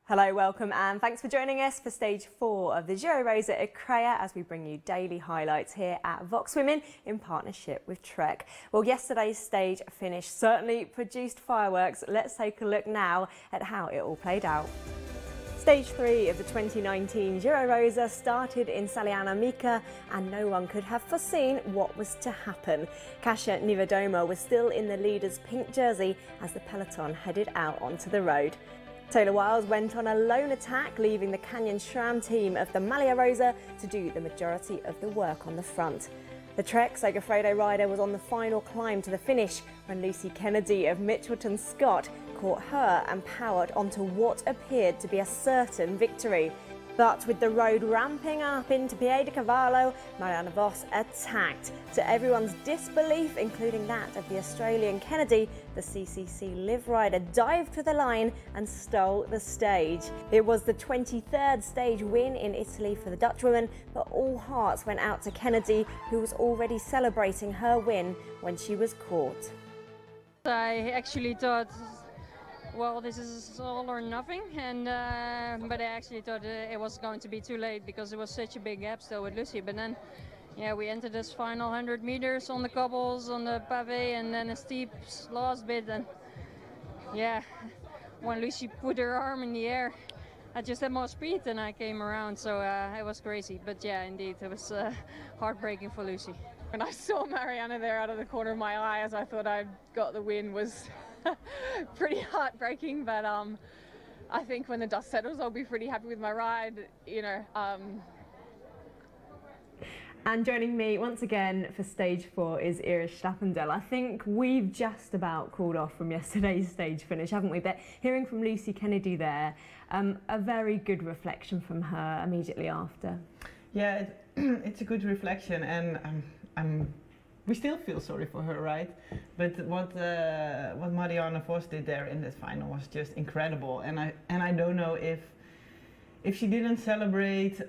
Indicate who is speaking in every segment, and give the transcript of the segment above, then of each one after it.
Speaker 1: Hello, welcome and thanks for joining us for stage 4 of the Giro Rosa at Icrea as we bring you daily highlights here at Vox Women in partnership with Trek. Well, yesterday's stage finish certainly produced fireworks. Let's take a look now at how it all played out. Stage 3 of the 2019 Giro Rosa started in Saliana Mica and no one could have foreseen what was to happen. Kasia Niewiadoma was still in the leader's pink jersey as the peloton headed out onto the road. Taylor Wiles went on a lone attack, leaving the Canyon SRAM team of the Maglia Rosa to do the majority of the work on the front. The Trek Segafredo rider was on the final climb to the finish when Lucy Kennedy of Mitchelton Scott caught her and powered onto what appeared to be a certain victory. But with the road ramping up into Pied de Cavallo, Marianne Vos attacked. To everyone's disbelief, including that of the Australian Kennedy, the CCC Live rider dived for the line and stole the stage. It was the 23rd stage win in Italy for the Dutch woman, but all hearts went out to Kennedy, who was already celebrating her win when she was caught.
Speaker 2: I actually thought, well, this is all or nothing, and but I actually thought it was going to be too late because it was such a big gap still with Lucy. But then, yeah, we entered this final 100 meters on the cobbles, on the pavé, and then a steep last bit. And yeah, when Lucy put her arm in the air, I just had more speed than I came around, so it was crazy. But yeah, indeed, it was heartbreaking for Lucy.
Speaker 3: When I saw Marianne there out of the corner of my eye as I thought I'd got the win was pretty heartbreaking, but I think when the dust settles I'll be pretty happy with my ride, you know.
Speaker 1: And joining me once again for stage 4 is Iris Schlappendel. I think we've just about cooled off from yesterday's stage finish, haven't we? But hearing from Lucy Kennedy there, a very good reflection from her immediately after.
Speaker 4: Yeah, it's a good reflection, and we still feel sorry for her, right? But what Marianne Vos did there in that final was just incredible, and I don't know if she didn't celebrate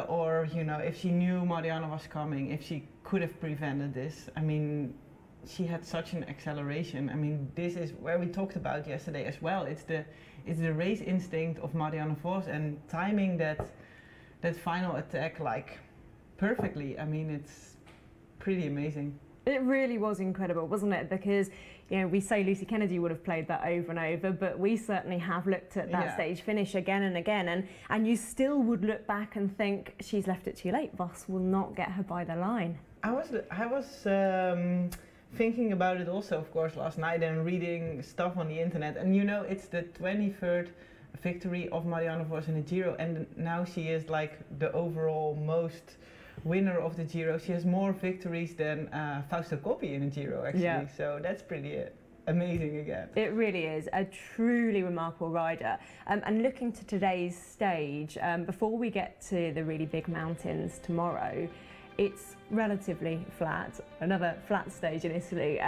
Speaker 4: or, you know, if she knew Marianne was coming, if she could have prevented this. I mean, she had such an acceleration. I mean, this is where we talked about yesterday as well. It's the race instinct of Marianne Vos and timing that final attack like perfectly. I mean, it's pretty amazing.
Speaker 1: It really was incredible, wasn't it? Because, you know, we say Lucy Kennedy would have played that over and over, but we certainly have looked at that stage finish again and again, and you still would look back and think she's left it too late. Vos will not get her by the line.
Speaker 4: I was thinking about it also, of course, last night and reading stuff on the internet, and you know, it's the 23rd victory of Marianne Vos in the Giro, and now she is like the overall most winner of the Giro. She has more victories than Fausto Coppi in the Giro, actually. Yeah. So that's pretty amazing again.
Speaker 1: It really is a truly remarkable rider. And looking to today's stage, before we get to the really big mountains tomorrow, it's relatively flat, another flat stage in Italy.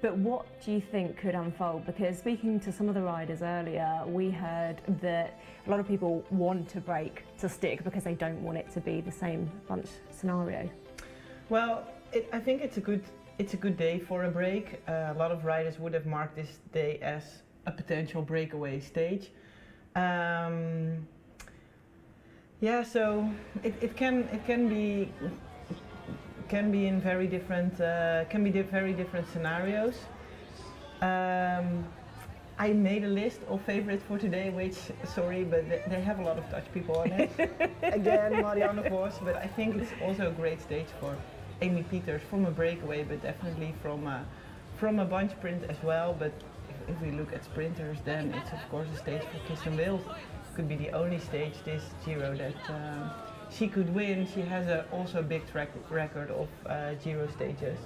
Speaker 1: But what do you think could unfold? Because speaking to some of the riders earlier, we heard that a lot of people want to break to stick because they don't want it to be the same bunch scenario.
Speaker 4: Well, I think it's a good day for a break. A lot of riders would have marked this day as a potential breakaway stage. Yeah, so it can be in very different very different scenarios. I made a list of favorites for today, which, sorry, but they have a lot of Dutch people on it. Again, Marianne Vos, but I think it's also a great stage for Amy Pieters from a breakaway, but definitely from a bunch sprint as well. But if we look at sprinters, then it's of course a stage for Kirsten Wild. Could be the only stage this Giro that she could win. She has also a big track record of Giro stages.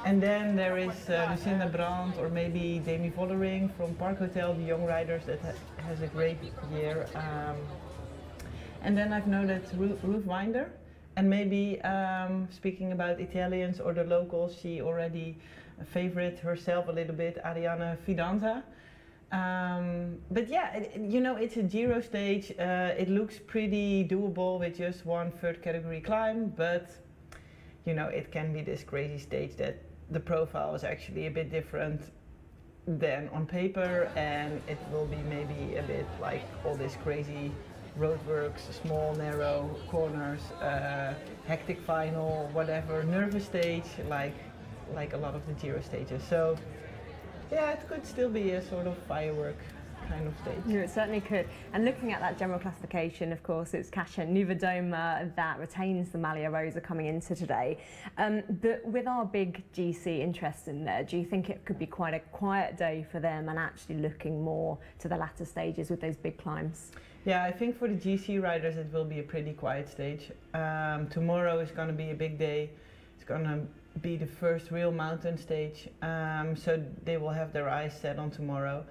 Speaker 4: And then there is Lucinda Brandt or maybe Demi Vollering from Park Hotel, the young riders that has a great year. And then I've noted Ruth Winder, and maybe speaking about Italians or the locals, she already favored herself a little bit, Arianna Fidanza. But yeah, you know, it's a Giro stage. It looks pretty doable with just one third category climb, but you know, it can be this crazy stage that the profile is actually a bit different than on paper, and it will be maybe a bit like all this crazy roadworks, small narrow corners, hectic final, whatever, nervous stage, like a lot of the Giro stages. So yeah, it could still be a sort of firework kind of stage.
Speaker 1: Yeah, it certainly could. And looking at that general classification, of course, it's Kasia Niewiadoma that retains the Maglia Rosa coming into today. But with our big GC interest in there, do you think it could be quite a quiet day for them and actually looking more to the latter stages with those big climbs?
Speaker 4: Yeah, I think for the GC riders it will be a pretty quiet stage. Tomorrow is going to be a big day. It's going to be the first real mountain stage, so they will have their eyes set on tomorrow.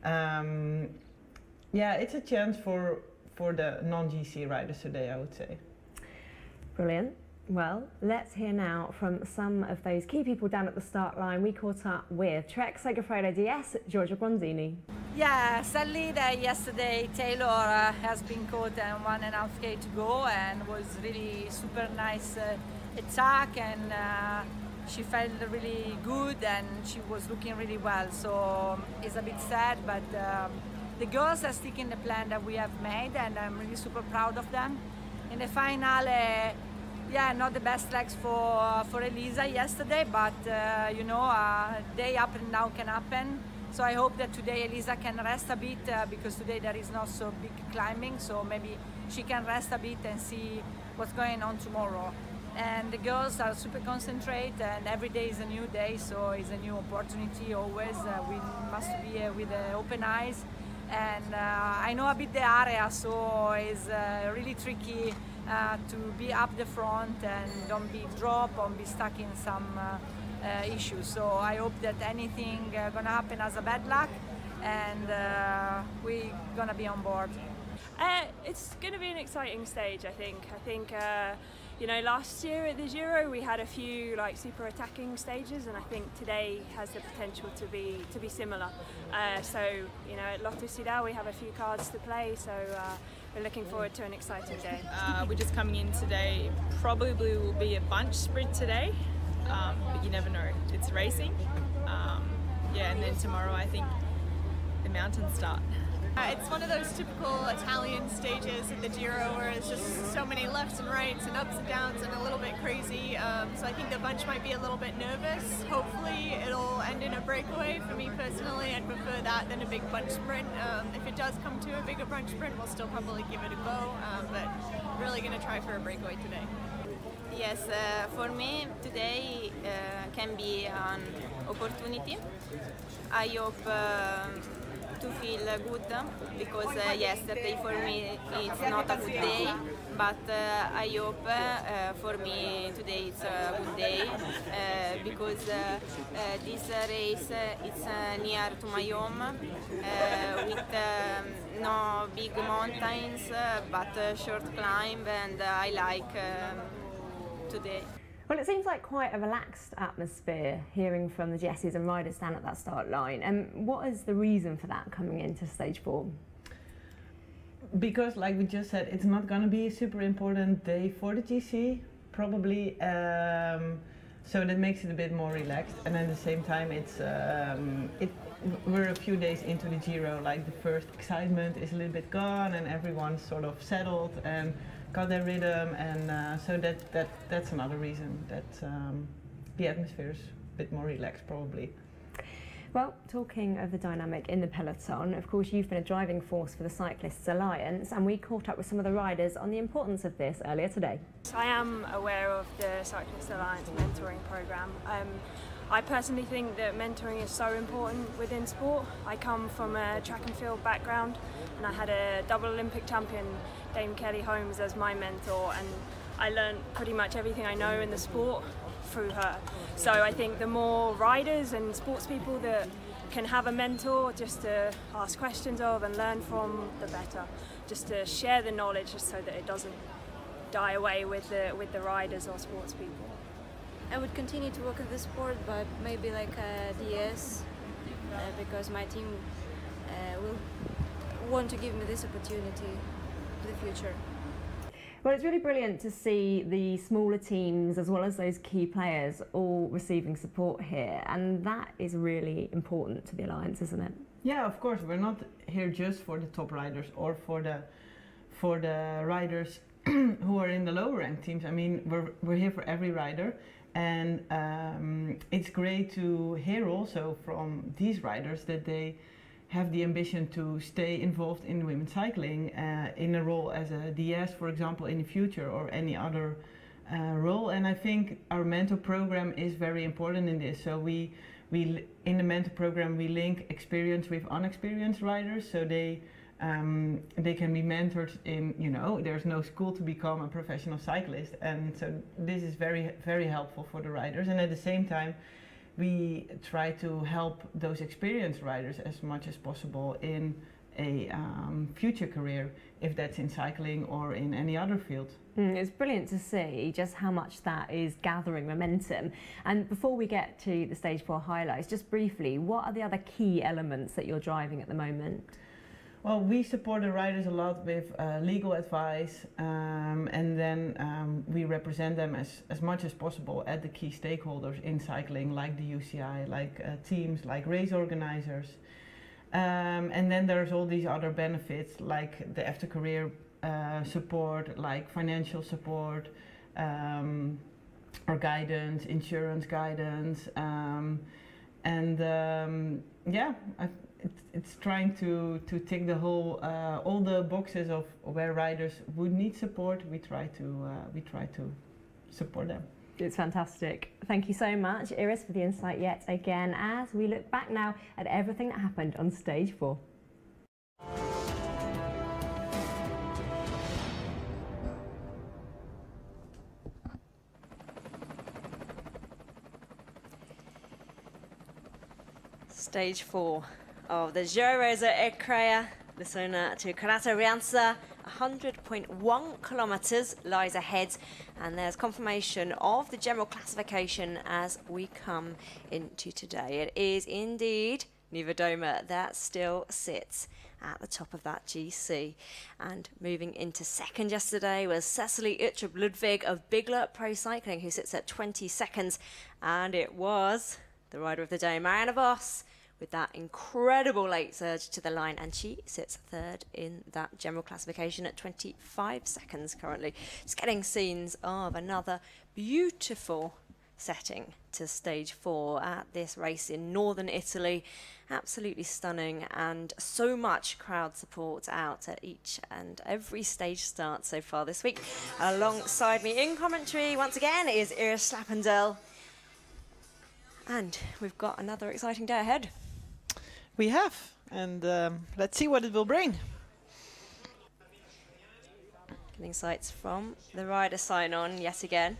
Speaker 4: Yeah, it's a chance for the non-GC riders today, I would say.
Speaker 1: Brilliant. Well, let's hear now from some of those key people down at the start line. We caught up with Trek Segafredo DS, Giorgia Bronzini.
Speaker 5: Yeah, sadly yesterday Taylor has been caught and 1.5K to go, and was really super nice attack, and she felt really good and she was looking really well, so it's a bit sad, but the girls are sticking the plan that we have made, and I'm really super proud of them. In the finale, yeah, not the best legs for Elisa yesterday, but you know, day up and down can happen. So I hope that today Elisa can rest a bit, because today there is not so big climbing, so maybe she can rest a bit and see what's going on tomorrow. And the girls are super concentrated, and every day is a new day, so it's a new opportunity always. We must be with open eyes. And I know a bit the area, so it's really tricky to be up the front and don't be dropped or be stuck in some issues. So I hope that anything gonna happen as a bad luck, and we're gonna be on board.
Speaker 6: It's going to be an exciting stage, I think. You know, last year at the Giro we had a few like super attacking stages, and I think today has the potential to be similar. So you know, at Lotto Soudal we have a few cards to play, so we're looking forward to an exciting day.
Speaker 7: We're just coming in today. Probably will be a bunch sprint today, but you never know. It's racing. Yeah, and then tomorrow I think the mountains start.
Speaker 8: It's one of those typical Italian stages in the Giro where it's just so many lefts and rights and ups and downs and a little bit crazy. So I think the bunch might be a little bit nervous. Hopefully it'll end in a breakaway. For me personally, I'd prefer that than a big bunch sprint. If it does come to a bigger bunch sprint, we'll still probably give it a go. But really going to try for a breakaway today.
Speaker 9: Yes, for me today can be an opportunity. I hope to feel good, because yesterday for me it's not a good day, but I hope for me today it's a good day, because this race it's near to my home, with no big mountains, but short climb, and I like today.
Speaker 1: Well, it seems like quite a relaxed atmosphere hearing from the GSs and riders down at that start line. And what is the reason for that coming into stage 4?
Speaker 4: Because, like we just said, it's not going to be a super important day for the GC, probably. So that makes it a bit more relaxed. And at the same time, we're a few days into the Giro. Like, the first excitement is a little bit gone, and everyone's sort of settled and got their rhythm, and so that's another reason that the atmosphere is a bit more relaxed, probably.
Speaker 1: Well, talking of the dynamic in the peloton, of course you've been a driving force for the Cyclists Alliance, and we caught up with some of the riders on the importance of this earlier today.
Speaker 6: I am aware of the Cyclists Alliance mentoring programme. I personally think that mentoring is so important within sport. I come from a track and field background, and I had a double Olympic champion, Dame Kelly Holmes, as my mentor, and I learned pretty much everything I know in the sport through her. So I think the more riders and sports people that can have a mentor just to ask questions of and learn from, the better. Just to share the knowledge just so that it doesn't die away with the riders or sports people.
Speaker 10: I would continue to work at the sport, but maybe like a DS, because my team will want to give me this opportunity in the future.
Speaker 1: Well, it's really brilliant to see the smaller teams as well as those key players all receiving support here, and that is really important to the Alliance, isn't it?
Speaker 4: Yeah, of course. We're not here just for the top riders or for the riders who are in the lower ranked teams. I mean, we're here for every rider, and it's great to hear also from these riders that they have the ambition to stay involved in women's cycling in a role as a DS, for example, in the future, or any other role. And I think our mentor program is very important in this. So we in the mentor program we link experience with unexperienced riders, so they can be mentored in, you know, there's no school to become a professional cyclist, and so this is very, very helpful for the riders. And at the same time, we try to help those experienced riders as much as possible in a future career, if that's in cycling or in any other field.
Speaker 1: It's brilliant to see just how much that is gathering momentum. And before we get to the Stage 4 highlights, just briefly, what are the other key elements that you're driving at the moment?
Speaker 4: Well, we support the riders a lot with legal advice, and then we represent them as much as possible at the key stakeholders in cycling, like the UCI, like teams, like race organizers. And then there's all these other benefits, like the after career support, like financial support, or guidance, insurance guidance, yeah, it's trying to tick the whole all the boxes of where riders would need support. We try to support them.
Speaker 1: It's fantastic. Thank you so much, Iris, for the insight yet again, as we look back now at everything that happened on Stage 4. Stage 4 of the Giro Rosa Ecrea, the zona to Rianza, 100.1 kilometres lies ahead, and there's confirmation of the general classification as we come into today. It is indeed Nivedoma that still sits at the top of that GC. And moving into second yesterday was Cecily Uttrup Ludwig of Bigler Pro Cycling, who sits at 20 seconds, and it was the rider of the day, Marianne Vos, with that incredible late surge to the line, and she sits third in that general classification at 25 seconds currently. Just getting scenes of another beautiful setting to Stage 4 at this race in northern Italy. Absolutely stunning, and so much crowd support out at each and every stage start so far this week. Alongside me in commentary once again is Iris Slappendel, and we've got another exciting day ahead.
Speaker 11: We have, and let's see what it will bring.
Speaker 1: Getting insights from the rider sign-on yet again.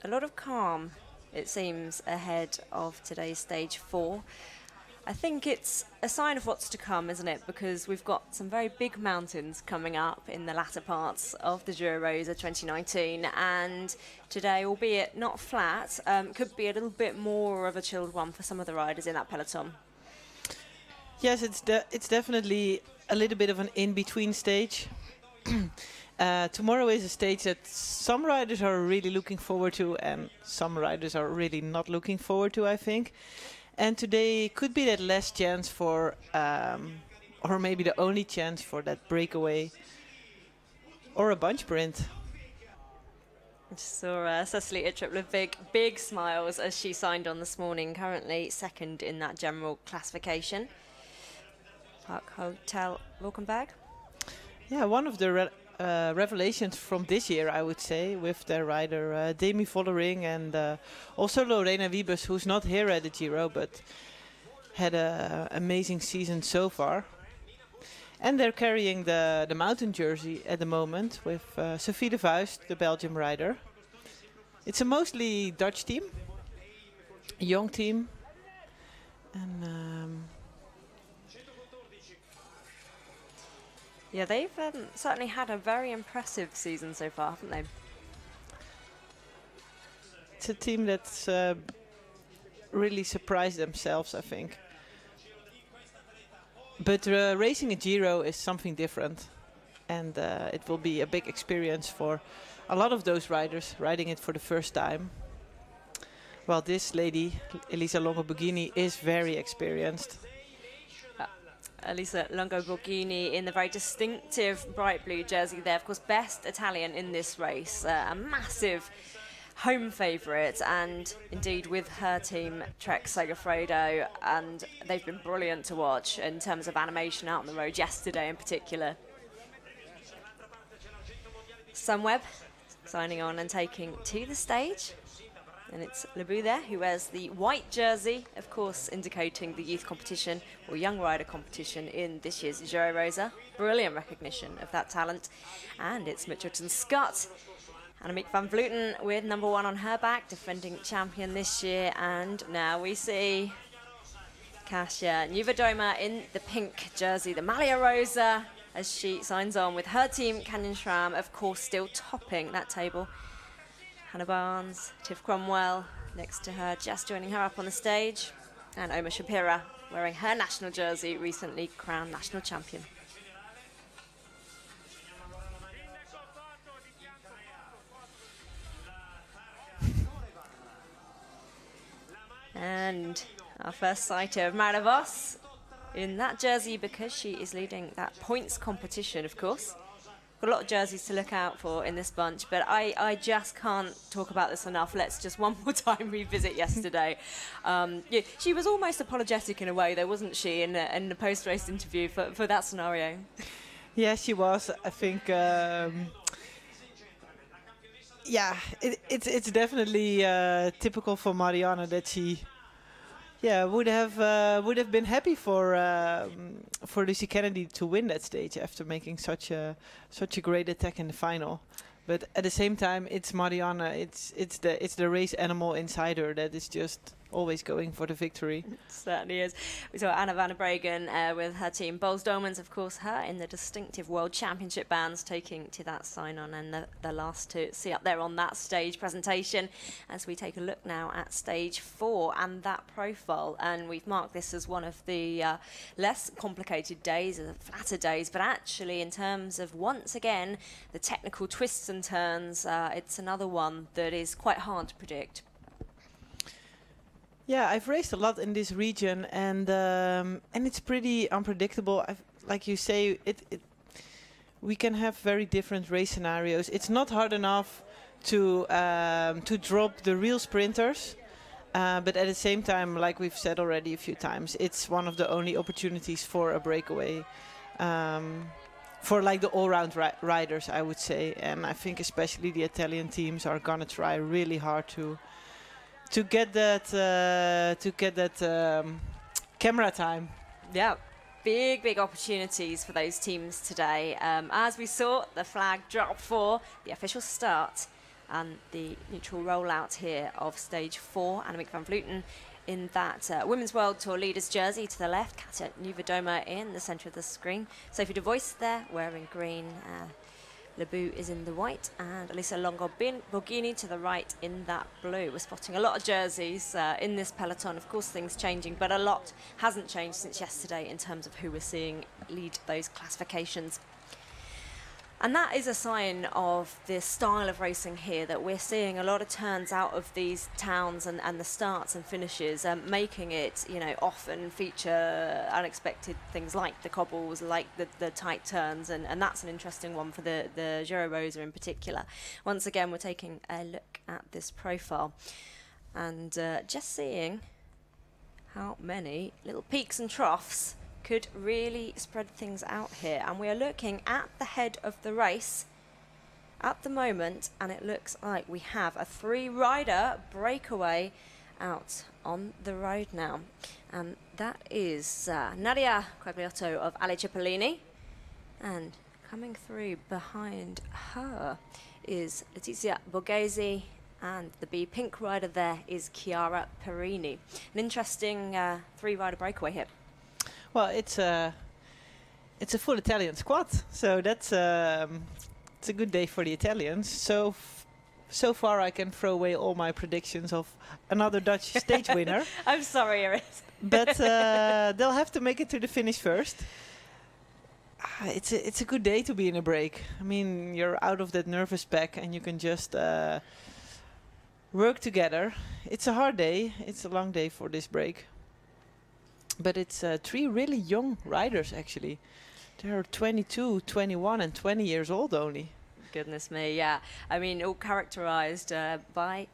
Speaker 1: A lot of calm, it seems, ahead of today's Stage 4. I think it's a sign of what's to come, isn't it? Because we've got some very big mountains coming up in the latter parts of the Giro Rosa 2019, and today, albeit not flat, could be a little bit more of a chilled one for some of the riders in that peloton.
Speaker 11: Yes, it's definitely a little bit of an in-between stage. Tomorrow is a stage that some riders are really looking forward to, and some riders are really not looking forward to, I think. And today could be that last chance for, or maybe the only chance for that breakaway or a bunch sprint.
Speaker 1: I just saw Cecily Uttrup Ludwig, big smiles as she signed on this morning, currently second in that general classification. Park Hotel Valkenberg.
Speaker 11: Yeah, one of the revelations from this year, I would say, with their rider Demi Vollering, and also Lorena Wiebes, who's not here at the Giro but had an amazing season so far. And they're carrying the mountain jersey at the moment with Sophie de Vuist, the Belgian rider. It's a mostly Dutch team, a young team, and
Speaker 1: yeah, they've certainly had a very impressive season so far, haven't they?
Speaker 11: It's a team that's really surprised themselves, I think. But racing a Giro is something different, and it will be a big experience for a lot of those riders riding it for the first time. Well, this lady, Elisa Longo-Borghini, is very experienced.
Speaker 1: Elisa Longo-Borghini in the very distinctive bright blue jersey there. Of course, best Italian in this race. A massive home favourite, and indeed with her team, Trek Segafredo, and they've been brilliant to watch in terms of animation out on the road yesterday in particular. Sunweb signing on and taking to the stage. And it's Lebu there, who wears the white jersey, of course indicating the youth competition or young rider competition in this year's Giro Rosa. Brilliant recognition of that talent. And it's Mitchelton Scott. Annemiek van Vleuten with number 1 on her back, defending champion this year. And now we see Kasia Niewiadoma in the pink jersey, the Maglia Rosa, as she signs on with her team, Canyon Schramm, of course, still topping that table. Hannah Barnes, Tiff Cromwell next to her, just joining her up on the stage. And Oma Shapira wearing her national jersey, recently crowned national champion. And our first sight of Mara Vos in that jersey, because she is leading that points competition, of course. Got a lot of jerseys to look out for in this bunch, but I just can't talk about this enough. Let's just one more time revisit yesterday. Yeah, she was almost apologetic in a way, though, wasn't she, in the post-race interview for that scenario?
Speaker 11: Yeah, she was. I think, yeah, it's definitely typical for Marianne that she, yeah, would have been happy for Lucy Kennedy to win that stage after making such a great attack in the final. But at the same time, it's Marianne. It's the race animal inside her that is just always going for the victory.
Speaker 1: It certainly is. We saw Anna van der Breggen with her team. Bols Dolmans, of course, her in the distinctive World Championship bands, taking to that sign-on, and the last to see up there on that stage presentation. As we take a look now at stage 4 and that profile, and we've marked this as one of the less complicated days, the flatter days, but actually in terms of, once again, the technical twists and turns, it's another one that is quite hard to predict.
Speaker 11: Yeah, I've raced a lot in this region, and it's pretty unpredictable. Like you say, we can have very different race scenarios. It's not hard enough to drop the real sprinters, but at the same time, like we've said already a few times, it's one of the only opportunities for a breakaway, for like the all-round riders, I would say. And I think especially the Italian teams are gonna try really hard to get that camera time.
Speaker 1: Yeah, big opportunities for those teams today. As we saw, the flag drop for the official start and the neutral rollout here of stage 4. Annemiek van Vleuten in that Women's World Tour leaders jersey to the left, Kasia Niewiadoma in the centre of the screen, Sophie de Voice there wearing green. Lebu is in the white, and Elisa Longo-Borghini to the right in that blue. We're spotting a lot of jerseys in this peloton. Of course, things changing, but a lot hasn't changed since yesterday in terms of who we're seeing lead those classifications. And that is a sign of the style of racing here, that we're seeing a lot of turns out of these towns and the starts and finishes, making it, you know, often feature unexpected things like the cobbles, like the tight turns, and that's an interesting one for the Giro Rosa in particular. Once again, we're taking a look at this profile and just seeing how many little peaks and troughs could really spread things out here. And we are looking at the head of the race at the moment, and it looks like we have a 3-rider breakaway out on the road now. And that is Nadia Quagliotto of Ale Cipollini, and coming through behind her is Letizia Borghese, and the pink rider there is Chiara Perini. An interesting 3-rider breakaway here.
Speaker 11: Well, it's a full Italian squad, so that's it's a good day for the Italians. So so far I can throw away all my predictions of another Dutch stage winner.
Speaker 1: I'm sorry, Iris.
Speaker 11: But they'll have to make it to the finish first. It's a good day to be in a break. I mean, you're out of that nervous pack and you can just work together. It's a hard day. It's a long day for this break. But it's 3 really young riders, actually. They're 22, 21 and 20 years old only.
Speaker 1: Goodness me, yeah. I mean, all characterised by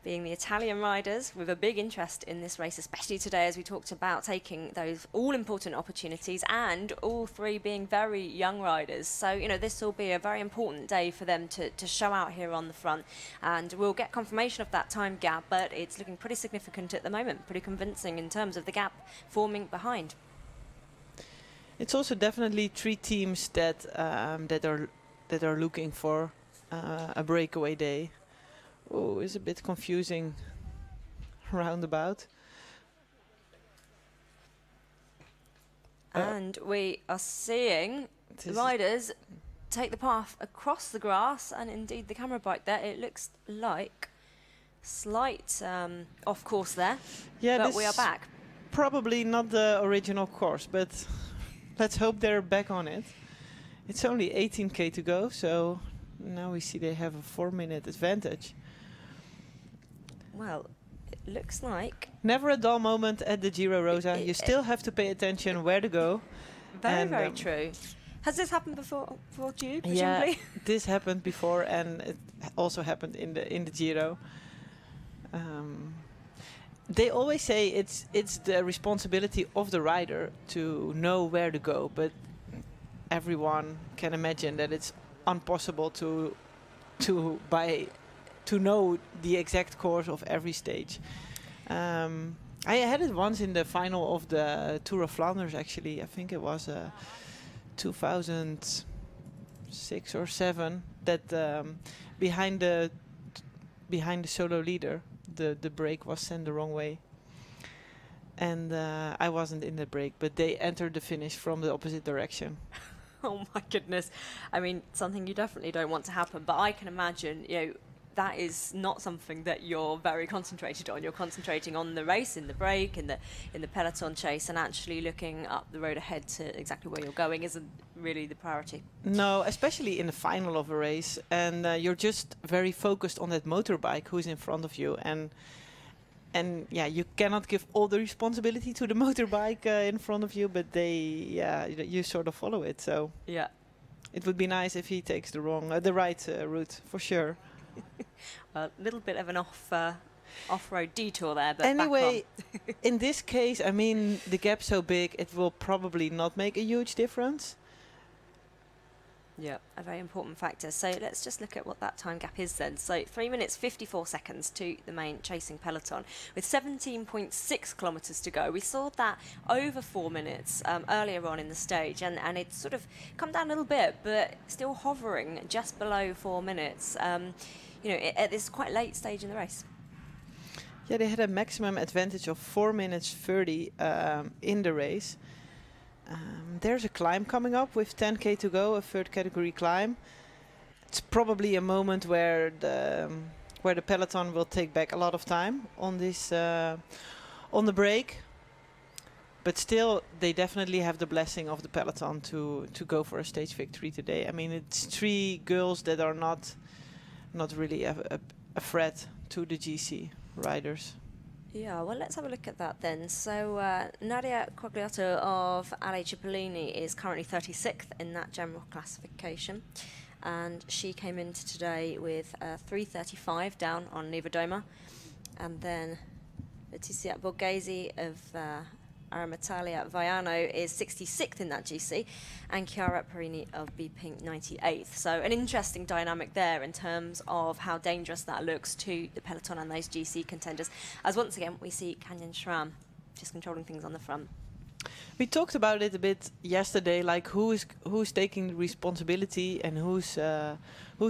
Speaker 1: being the Italian riders with a big interest in this race, especially today as we talked about taking those all-important opportunities, and all 3 being very young riders. So, you know, this will be a very important day for them to show out here on the front, and we'll get confirmation of that time gap, but it's looking pretty significant at the moment, pretty convincing in terms of the gap forming behind.
Speaker 11: It's also definitely 3 teams that that are looking for a breakaway day. Oh, it's a bit confusing roundabout.
Speaker 1: And we are seeing riders take the path across the grass, and indeed the camera bike there, it looks like slight off course there,
Speaker 11: yeah,
Speaker 1: but we are back.
Speaker 11: Probably not the original course, but let's hope they're back on it. It's only 18k to go, so now we see they have a 4-minute advantage.
Speaker 1: Well, it looks like...
Speaker 11: Never a dull moment at the Giro, Rosa. You still have to pay attention where to go.
Speaker 1: Very, very true. Has this happened before to you, presumably?
Speaker 11: Yeah, this happened before, and it also happened in the Giro. They always say it's the responsibility of the rider to know where to go, but everyone can imagine that it's impossible to know the exact course of every stage. I had it once in the final of the Tour of Flanders, actually. I think it was 2006 or 7 that behind the solo leader the brake was sent the wrong way, and I wasn't in the brake, but they entered the finish from the opposite direction.
Speaker 1: Oh my goodness. I mean, something you definitely don't want to happen, but I can imagine, you know, that is not something that you're very concentrated on. You're concentrating on the race, in the break, in the peloton chase, and actually looking up the road ahead to exactly where you're going isn't really the priority.
Speaker 11: No, especially in the final of a race, and you're just very focused on that motorbike who's in front of you, and yeah, you cannot give all the responsibility to the motorbike in front of you, but you sort of follow it. So
Speaker 1: yeah,
Speaker 11: it would be nice if he takes the right route for sure.
Speaker 1: A little bit of an off-road detour there, but
Speaker 11: anyway, in this case, I mean, the gap's so big, it will probably not make a huge difference.
Speaker 1: Yeah, a very important factor. So let's just look at what that time gap is then. So 3 minutes 54 seconds to the main chasing peloton with 17.6 kilometres to go. We saw that over 4 minutes earlier on in the stage, and it's sort of come down a little bit, but still hovering just below 4 minutes. You know, at this quite late stage in the race.
Speaker 11: Yeah, they had a maximum advantage of 4 minutes 30 in the race. There's a climb coming up with 10k to go, a 3rd category climb. It's probably a moment where the peloton will take back a lot of time on this on the break. But still, they definitely have the blessing of the peloton to go for a stage victory today. I mean, it's 3 girls that are not really a threat to the GC riders.
Speaker 1: Yeah, well, let's have a look at that then. So Nadia Quagliato of Ale Cipollini is currently 36th in that general classification, and she came into today with 3:35 down on Nivedoma, and then Letizia Borghesi of Aramatalia Vaiano is 66th in that GC, and Chiara Perini of B-Pink 98th. So an interesting dynamic there in terms of how dangerous that looks to the peloton and those GC contenders, as once again we see Canyon Schramm just controlling things on the front.
Speaker 11: We talked about it a bit yesterday, like who's taking the responsibility and who's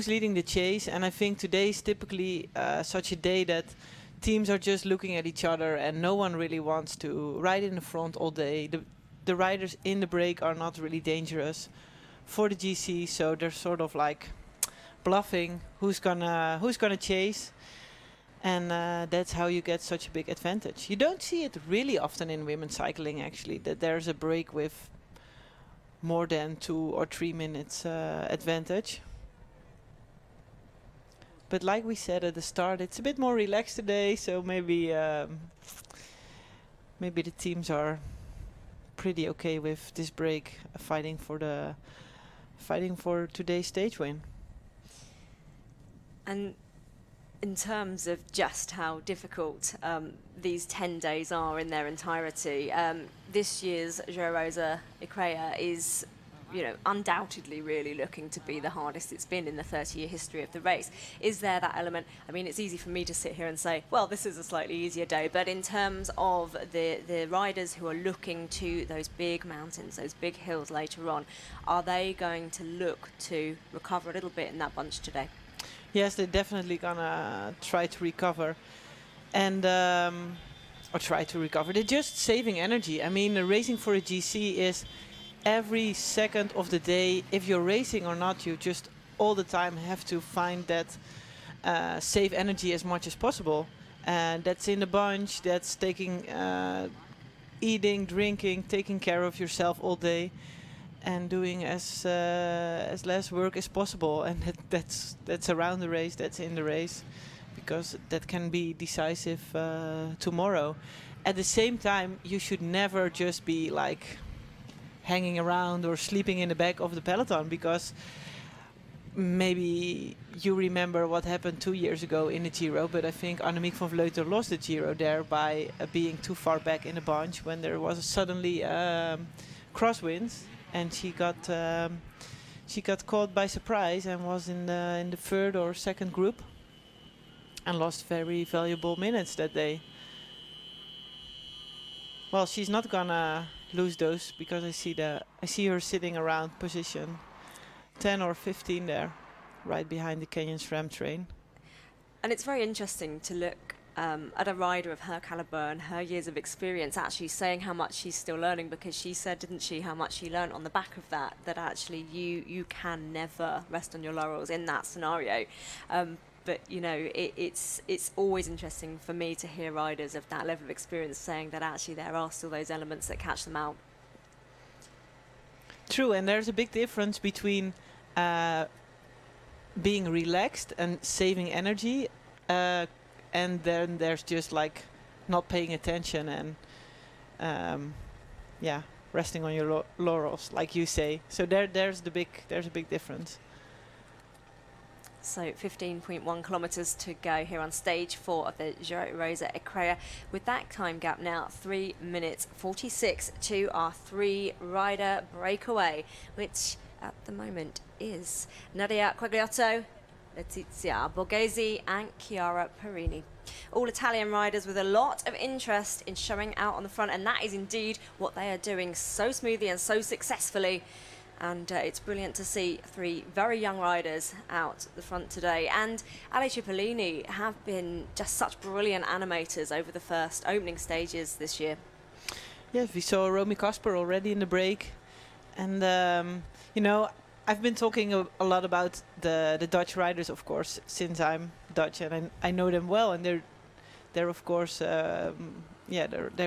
Speaker 11: leading the chase, and I think today is typically such a day that teams are just looking at each other and no one really wants to ride in the front all day. The riders in the break are not really dangerous for the GC, so they're sort of like bluffing who's gonna chase, and that's how you get such a big advantage. You don't see it really often in women's cycling, actually, that there's a break with more than 2 or 3 minutes advantage. But like we said at the start, it's a bit more relaxed today, so maybe maybe the teams are pretty okay with this break, fighting for today's stage win.
Speaker 1: And in terms of just how difficult these 10 days are in their entirety, this year's Giro Rosa Icrea is, you know, undoubtedly really looking to be the hardest it's been in the 30-year history of the race. Is there that element? I mean, it's easy for me to sit here and say, well, this is a slightly easier day, but in terms of the riders who are looking to those big mountains, those big hills later on, are they going to look to recover a little bit in that bunch today?
Speaker 11: Yes, they're definitely gonna try to recover, and or try to recover. They're just saving energy. I mean, racing for a GC is every second of the day. If you're racing or not, you just all the time have to find that save energy as much as possible, and that's in the bunch. That's taking, eating, drinking, taking care of yourself all day, and doing as less work as possible. And that's around the race, that's in the race, because that can be decisive tomorrow. At the same time, you should never just be like hanging around or sleeping in the back of the peloton, because maybe you remember what happened 2 years ago in the Giro, but I think Annemiek van Vleuten lost the Giro there by being too far back in the bunch when there was suddenly crosswinds, and she got caught by surprise and was in the third or second group and lost very valuable minutes that day. Well, she's not gonna lose those, because I see her sitting around position 10 or 15 there, right behind the Kenyan SRAM train.
Speaker 1: And it's very interesting to look at a rider of her caliber and her years of experience actually saying how much she's still learning, because she said, didn't she, how much she learned on the back of that actually you can never rest on your laurels in that scenario. But, you know, it's always interesting for me to hear riders of that level of experience saying that actually there are still those elements that catch them out.
Speaker 11: True, and there's a big difference between being relaxed and saving energy, and then there's just like not paying attention and resting on your laurels, like you say. So there's a big difference.
Speaker 1: So 15.1 kilometres to go here on stage 4 of the Giro Rosa Icrea. With that time gap now, 3 minutes 46 to our 3-rider breakaway, which at the moment is Nadia Quagliotto, Letizia Borghese and Chiara Perini. All Italian riders with a lot of interest in showing out on the front, and that is indeed what they are doing so smoothly and so successfully. And it's brilliant to see 3 very young riders out the front today. And Ale Cipollini have been just such brilliant animators over the first opening stages this year.
Speaker 11: Yes, we saw Romy Kasper already in the break. And, you know, I've been talking a lot about the Dutch riders, of course, since I'm Dutch, and I know them well. And they're of course, they're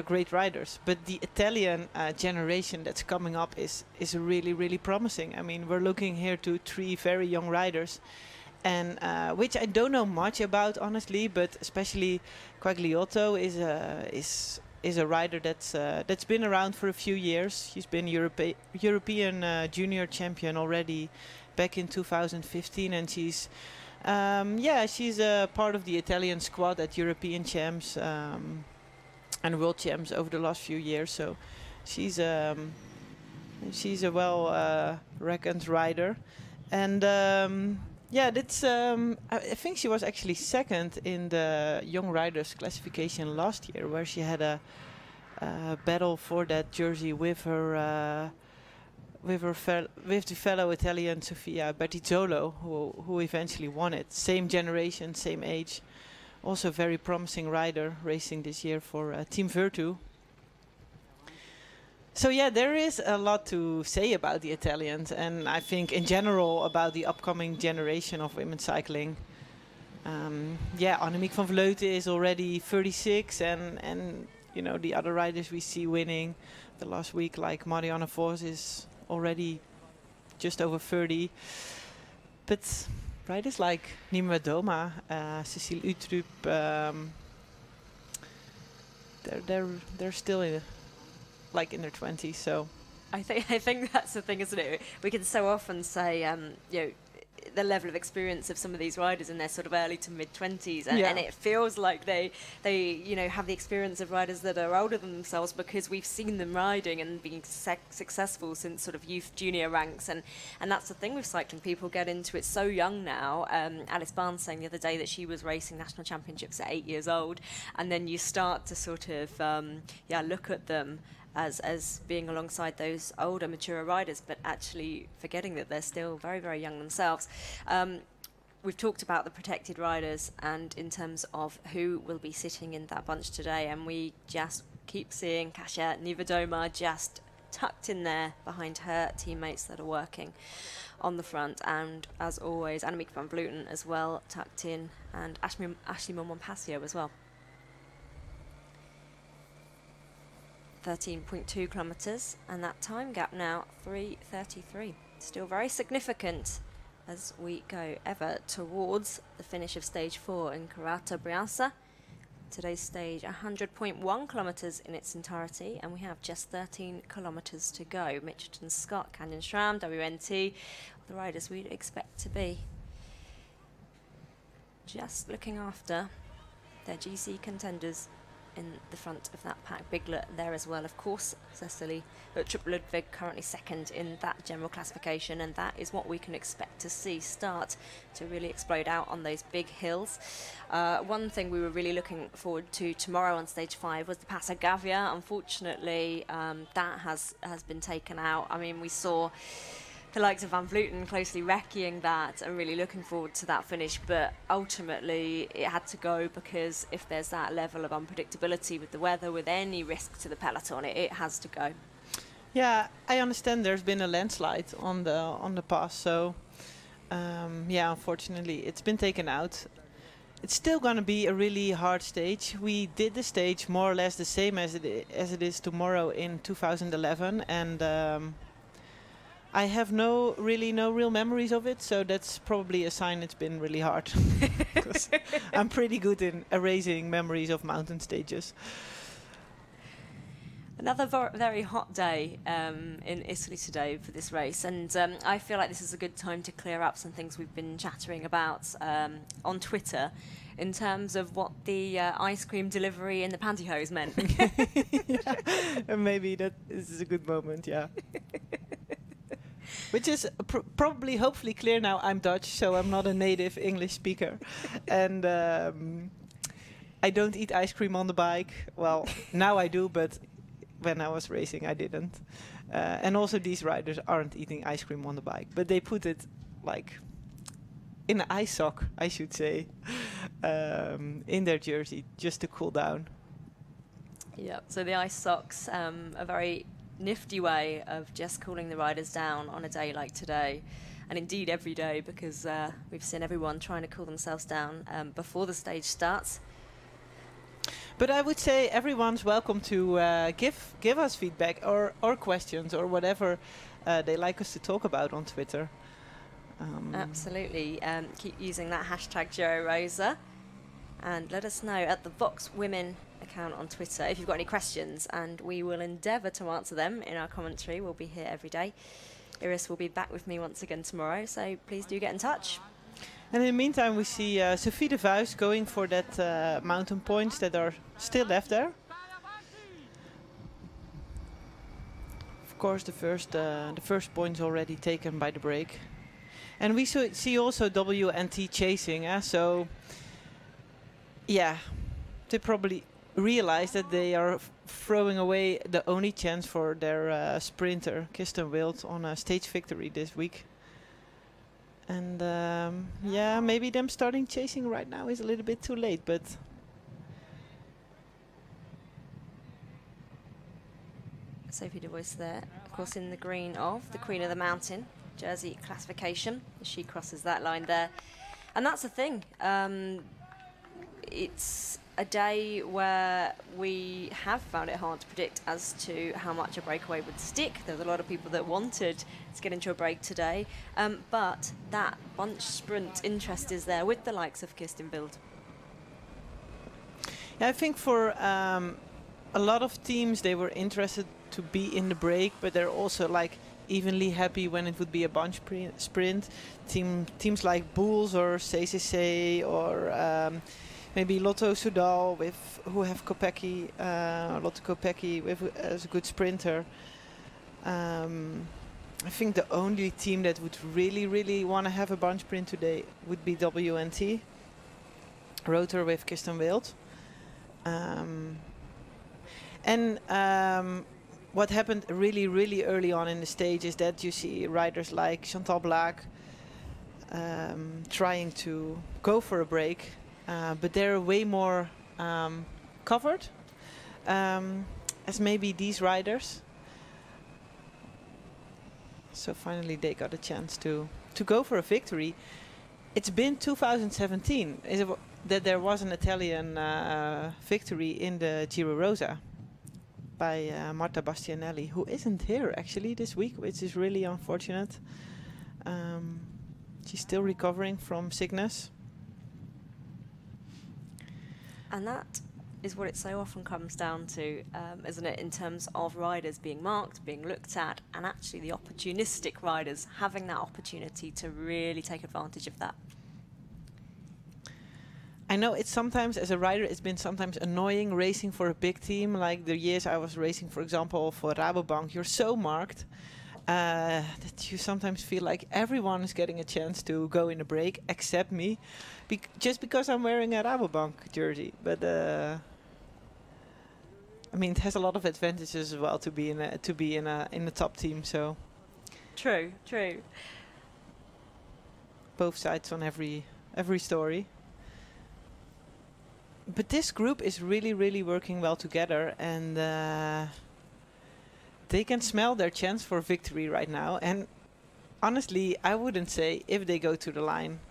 Speaker 11: great riders. But the Italian generation that's coming up is really, really promising. I mean, we're looking here to 3 very young riders, and which I don't know much about, honestly. But especially Quagliotto is a rider that's been around for a few years. She's been European junior champion already back in 2015, and she's part of the Italian squad at European champs and world champs over the last few years. So she's a well reckoned rider, and that's I think she was actually second in the young riders classification last year, where she had a battle for that jersey with her with the fellow Italian Sofia Bertizzolo, who eventually won it. Same generation, same age. Also very promising rider racing this year for Team Virtu. So yeah, there is a lot to say about the Italians, and I think in general about the upcoming generation of women's cycling. Yeah, Annemiek van Vleuten is already 36, and you know, the other riders we see winning the last week, like Marianne Vos, is already just over 30. But riders like Nima Doma, Cecile Utrup, they're still in their 20s. So
Speaker 1: I think that's the thing, isn't it? We can so often say, you know, the level of experience of some of these riders in their sort of early to mid 20s, and it feels like they you know, have the experience of riders that are older than themselves, because we've seen them riding and being successful since sort of youth junior ranks, and that's the thing with cycling. People get into it so young now. Alice Barnes saying the other day that she was racing national championships at 8 years old, and then you start to sort of look at them as being alongside those older, mature riders, but actually forgetting that they're still very, very young themselves. We've talked about the protected riders and in terms of who will be sitting in that bunch today, and we just keep seeing Kasia Niewiadoma just tucked in there behind her teammates that are working on the front, and as always Annemiek van Vleuten as well tucked in, and Ashley Montpassio as well. 13.2 kilometres, and that time gap now 3:33. Still very significant as we go ever towards the finish of stage 4 in Carrata Brianza. Today's stage 100.1 kilometres in its entirety, and we have just 13 kilometres to go. Mitchelton Scott, Canyon Shram, WNT, the riders we'd expect to be just looking after their GC contenders in the front of that pack. Bigler there as well, of course. Cecily Ludwig currently second in that general classification, and that is what we can expect to see start to really explode out on those big hills. One thing we were really looking forward to tomorrow on stage 5 was the Passo Gavia. Unfortunately, that has been taken out. I mean, we saw the likes of Van Vleuten closely recceing that and really looking forward to that finish, but ultimately it had to go, because if there's that level of unpredictability with the weather, with any risk to the peloton, it has to go.
Speaker 11: Yeah, I understand there's been a landslide on the pass, so yeah, unfortunately it's been taken out. It's still going to be a really hard stage. We did the stage more or less the same as it is tomorrow in 2011, and I have no real memories of it, so that's probably a sign it's been really hard. Because I'm pretty good in erasing memories of mountain stages.
Speaker 1: Another very hot day in Italy today for this race, and I feel like this is a good time to clear up some things we've been chattering about on Twitter in terms of what the ice cream delivery in the pantyhose meant.
Speaker 11: And maybe that is a good moment, yeah. Which is probably, hopefully clear now. I'm Dutch, so I'm not a native English speaker. And I don't eat ice cream on the bike. Well, now I do, but when I was racing, I didn't. And also these riders aren't eating ice cream on the bike, but they put it like in an ice sock, I should say, in their jersey, just to cool down.
Speaker 1: Yeah, so the ice socks, a very nifty way of just cooling the riders down on a day like today, and indeed every day, because we've seen everyone trying to cool themselves down before the stage starts.
Speaker 11: But I would say everyone's welcome to give us feedback or questions or whatever they like us to talk about on Twitter.
Speaker 1: Absolutely. Keep using that hashtag Giro Rosa, and let us know at the Vox Women account on Twitter if you've got any questions, and we will endeavour to answer them in our commentary. We'll be here every day. Iris will be back with me once again tomorrow, so please do get in touch.
Speaker 11: And in the meantime, we see Sophie de Vuijs going for that mountain points that are still left there. Of course, the first point's already taken by the break. And we see also WNT chasing, so yeah, they probably realize that they are throwing away the only chance for their sprinter, Kirsten Wild, on a stage victory this week. And yeah, maybe them starting chasing right now is a little bit too late, but
Speaker 1: Sophie de Voice there, of course, in the green of the Queen of the Mountain jersey classification as she crosses that line there. And that's the thing. It's a day where we have found it hard to predict as to how much a breakaway would stick. There's a lot of people that wanted to get into a break today, but that bunch sprint interest is there with the likes of Kirsten Wild.
Speaker 11: Yeah, I think for a lot of teams, they were interested to be in the break, but they're also like evenly happy when it would be a bunch sprint. Teams like Bulls or CCC or maybe Lotto Soudal who have Kopecky, Lotto Kopecky as a good sprinter. I think the only team that would really want to have a bunch sprint today would be WNT. Rotor with Kirsten Wild. What happened really early on in the stage is that you see riders like Chantal Blaak trying to go for a break, but they're way more covered as maybe these riders. So finally they got a chance to go for a victory. It's been 2017 that there was an Italian victory in the Giro Rosa by Marta Bastianelli, who isn't here actually this week, which is really unfortunate. She's still recovering from sickness.
Speaker 1: And that is what it so often comes down to, isn't it, in terms of riders being marked, being looked at, and actually the opportunistic riders having that opportunity to really take advantage of that.
Speaker 11: I know it's sometimes, as a rider, it's been sometimes annoying racing for a big team. Like the years I was racing, for example, for Rabobank, you're so marked that you sometimes feel like everyone is getting a chance to go in a break except me, just because I'm wearing a Rabobank jersey. But I mean, it has a lot of advantages as well to be in a top team. So
Speaker 1: true.
Speaker 11: Both sides on every story. But this group is really working well together, and they can smell their chance for victory right now. And honestly, I wouldn't say if they go to the line,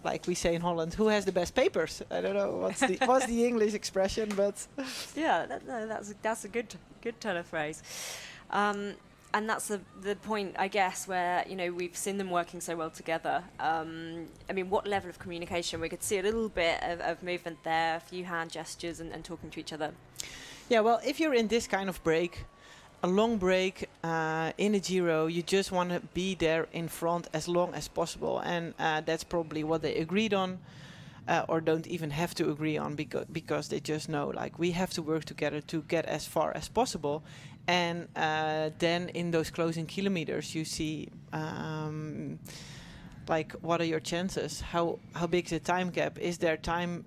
Speaker 11: like we say in Holland, who has the best papers. I don't know what's the English expression, but
Speaker 1: yeah, that's a good turn of phrase. And that's the point, I guess, where we've seen them working so well together. I mean, what level of communication? We could see a little bit of movement there, a few hand gestures, and talking to each other.
Speaker 11: Yeah, well, if you're in this kind of break, a long break in a Giro, you just want to be there in front as long as possible, and that's probably what they agreed on, or don't even have to agree on, because they just know, like, we have to work together to get as far as possible. And then in those closing kilometers, you see, like, what are your chances? How big is the time gap? Is there time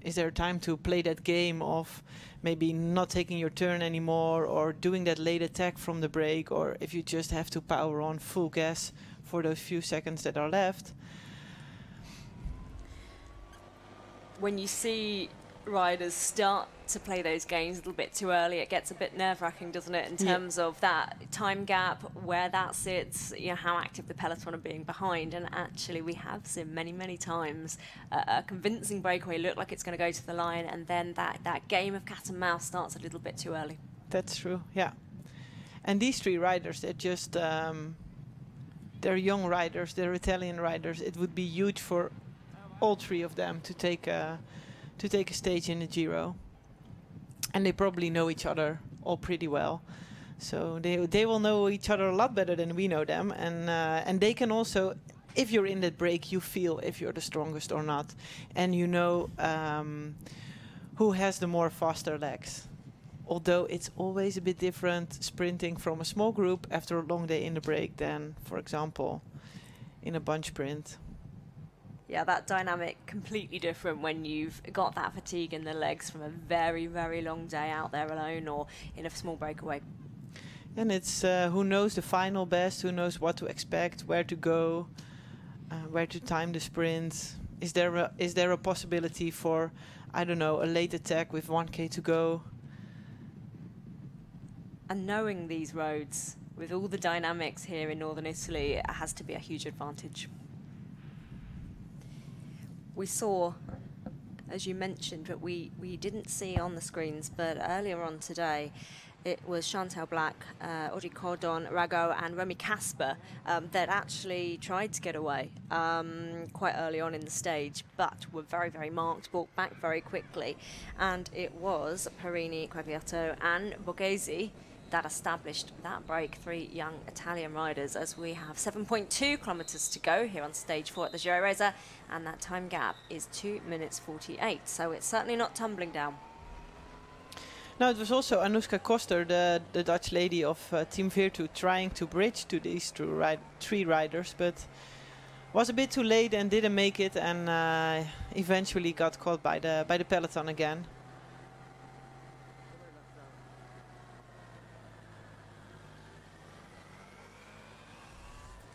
Speaker 11: to play that game of maybe not taking your turn anymore, or doing that late attack from the break, or if you just have to power on full gas for those few seconds that are left?
Speaker 1: When you see riders start to play those games a little bit too early, it gets a bit nerve-wracking, doesn't it, in terms of that time gap, where that sits, how active the peloton are being behind. And actually we have seen many times a convincing breakaway look like it's going to go to the line, and then that game of cat and mouse starts a little bit too early.
Speaker 11: That's true, yeah. And these three riders, they're just they're young riders, they're Italian riders. It would be huge for all three of them to take a stage in the Giro, and they probably know each other all pretty well, so they will know each other a lot better than we know them, and they can also, if you're in that break, you feel if you're the strongest or not, and who has the more faster legs. Although it's always a bit different sprinting from a small group after a long day in the break than, for example, in a bunch sprint.
Speaker 1: Yeah, that dynamic completely different when you've got that fatigue in the legs from a very long day out there alone or in a small breakaway.
Speaker 11: And it's who knows the final best, who knows what to expect, where to go, where to time the sprint. Is there a possibility for, I don't know, a late attack with 1K to go?
Speaker 1: And knowing these roads, with all the dynamics here in northern Italy, it has to be a huge advantage. We saw, as you mentioned, but we didn't see on the screens, but earlier on today, it was Chantal Black, Audrey Cordon, Rago and Remy Casper that actually tried to get away quite early on in the stage, but were very, very marked, brought back very quickly. And it was Perini, Quagliato and Borghese that established that break, 3 young Italian riders, as we have 7.2 kilometres to go here on stage 4 at the Giro Rosa, and that time gap is 2 minutes 48, so it's certainly not tumbling down.
Speaker 11: No, it was also Anouska Koster, the Dutch lady of Team Virtu, trying to bridge to these 3 riders, but was a bit too late and didn't make it, and eventually got caught by the peloton again.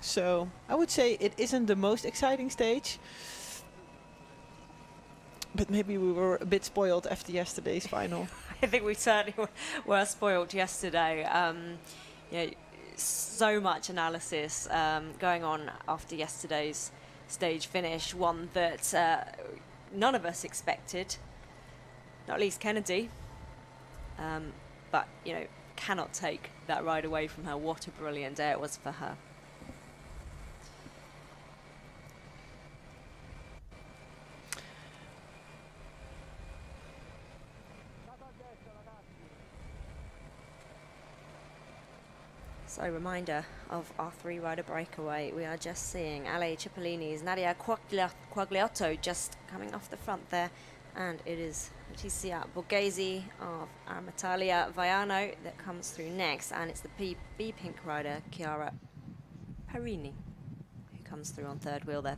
Speaker 11: So I would say it isn't the most exciting stage, but maybe we were a bit spoiled after yesterday's final.
Speaker 1: I think we certainly were spoiled yesterday. You know, so much analysis going on after yesterday's stage finish, one that none of us expected, not least Kennedy, but you know, cannot take that ride away from her. What a brilliant day it was for her. So, reminder of our 3-rider breakaway. We are just seeing Ale Cipollini's Nadia Quagliato just coming off the front there, and it is Letizia Borghese of Armitalia Vaiano that comes through next, and it's the B Pink rider Chiara Perini who comes through on 3rd wheel there.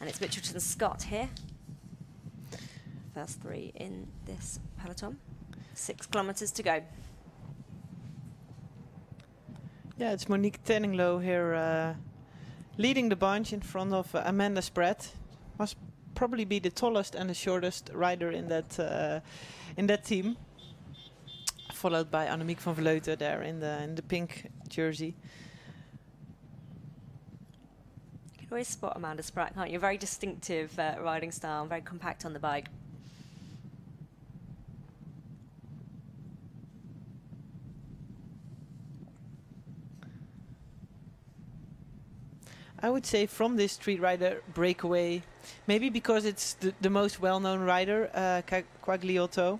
Speaker 1: And it's Mitchelton Scott here. First 3 in this peloton. 6 kilometres to go.
Speaker 11: Yeah, it's Monique Tenninglow here leading the bunch in front of Amanda Spratt. Must probably be the tallest and the shortest rider in that team. Followed by Annemiek van Vleuten there in the pink jersey.
Speaker 1: You can always spot Amanda Spratt, can't you? Very distinctive riding style, very compact on the bike.
Speaker 11: I would say from this street rider breakaway, maybe because it's the most well-known rider, Quagliato.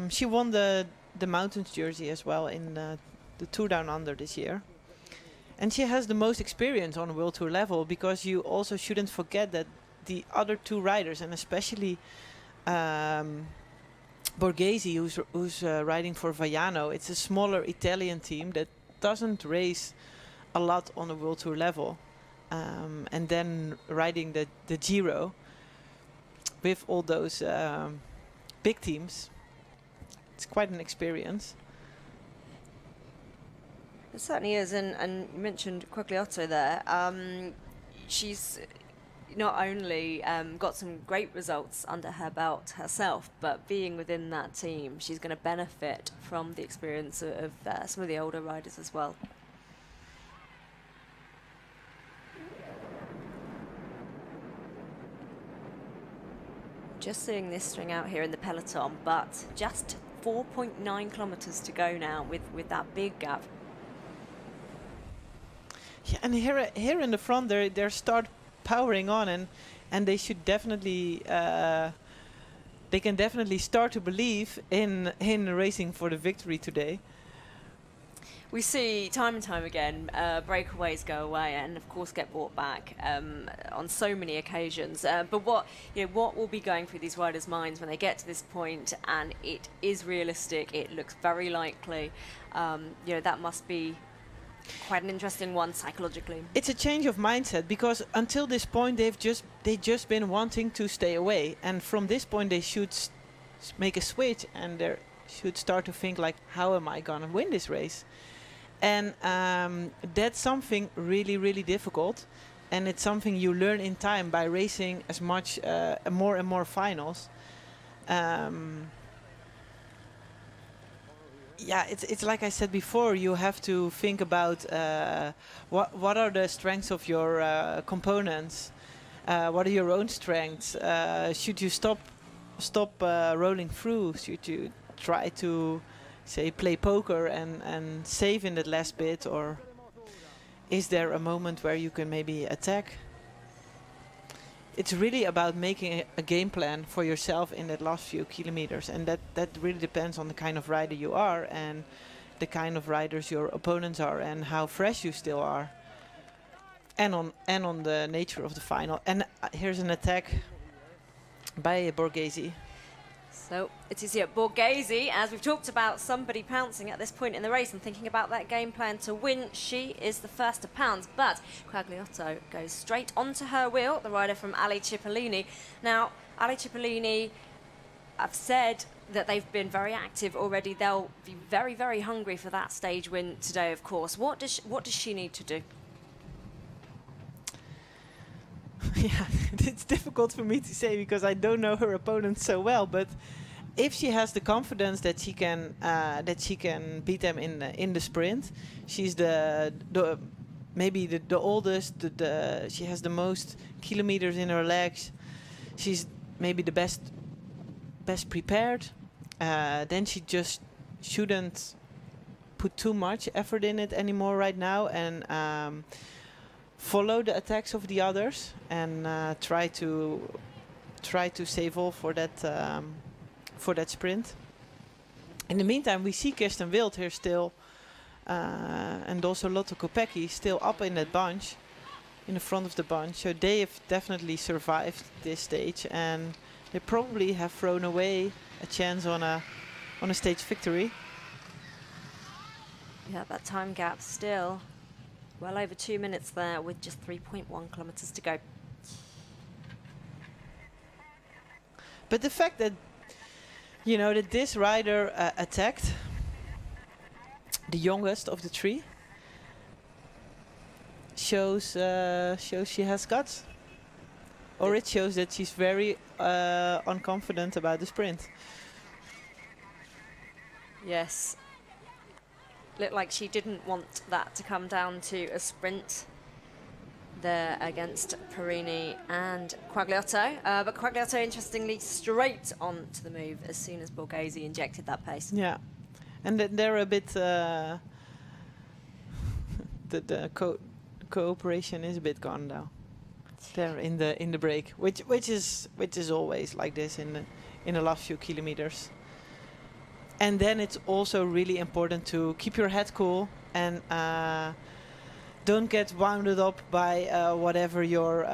Speaker 11: She won the mountains jersey as well in the Tour Down Under this year. And she has the most experience on a World Tour level, because you also shouldn't forget that the other 2 riders, and especially Borghese, who's riding for Vaiano, it's a smaller Italian team that doesn't race a lot on a World Tour level. And then riding the Giro with all those big teams, it's quite an experience.
Speaker 1: It certainly is, and you mentioned Quagliato there. She's not only got some great results under her belt herself, but being within that team, she's going to benefit from the experience of some of the older riders as well. Just seeing this string out here in the peloton, but just 4.9 kilometres to go now with that big gap.
Speaker 11: Yeah, and here in the front, they start powering on, and they should definitely they can definitely start to believe in racing for the victory today.
Speaker 1: We see time and time again breakaways go away and of course get brought back on so many occasions. But what will be going through these riders' minds when they get to this point, and it is realistic, it looks very likely. That must be quite an interesting one psychologically.
Speaker 11: It's a change of mindset, because until this point they've just been wanting to stay away, and from this point they should make a switch and they should start to think like, how am I gonna win this race? And that's something really, really difficult, and it's something you learn in time by racing as much more and more finals. yeah, it's like I said before. You have to think about what are the strengths of your components. What are your own strengths? Should you stop rolling through? Should you try to say play poker and save in that last bit, or is there a moment where you can maybe attack? It's really about making a game plan for yourself in that last few kilometers, and that really depends on the kind of rider you are and the kind of riders your opponents are and how fresh you still are, and on the nature of the final. And here's an attack by Borghese.
Speaker 1: So it is Borghese, as we've talked about somebody pouncing at this point in the race and thinking about that game plan to win. She is the first to pounce, but Quagliotto goes straight onto her wheel, the rider from Ali Cipollini. Now, Ali Cipollini have said that they've been very active already. They'll be very, very hungry for that stage win today, of course. What does she need to do?
Speaker 11: Yeah, it's difficult for me to say because I don't know her opponent so well. But if she has the confidence that she can beat them in the sprint, she's maybe the oldest. She has the most kilometers in her legs. She's maybe the best prepared. Then she just shouldn't put too much effort in it anymore right now, and follow the attacks of the others and try to save all for that sprint. In the meantime, we see Kirsten Wild here still, and also Lotte Kopecky still up in that bunch, in the front of the bunch. So they have definitely survived this stage, and they probably have thrown away a chance on a stage victory.
Speaker 1: Yeah, that time gap still well over 2 minutes there with just 3.1 kilometers to go.
Speaker 11: But the fact that, you know, that this rider attacked the youngest of the three shows she has guts. Or it shows that she's very unconfident about the sprint.
Speaker 1: Yes. Looked like she didn't want that to come down to a sprint there against Perini and Quagliotto. But Quagliotto, interestingly, straight on to the move as soon as Borghese injected that pace.
Speaker 11: Yeah. And they're a bit... the cooperation is a bit gone now. There in the break, which is always like this in the last few kilometers. And then it's also really important to keep your head cool and don't get wounded up by whatever your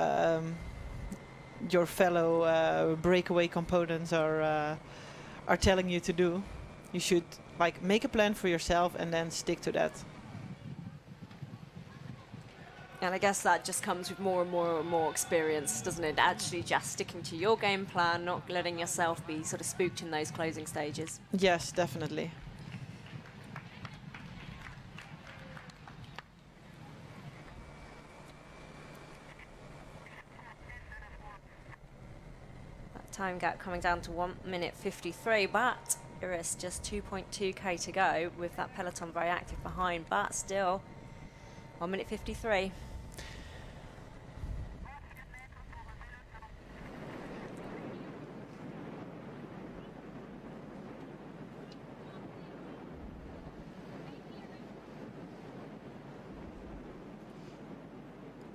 Speaker 11: fellow breakaway components are telling you to do. You should make a plan for yourself and then stick to that.
Speaker 1: And I guess that just comes with more and more and more experience, doesn't it? Actually just sticking to your game plan, not letting yourself be sort of spooked in those closing stages.
Speaker 11: Yes, definitely.
Speaker 1: That time gap coming down to 1 minute 53, but there is just 2.2k to go with that peloton very active behind, but still 1 minute 53.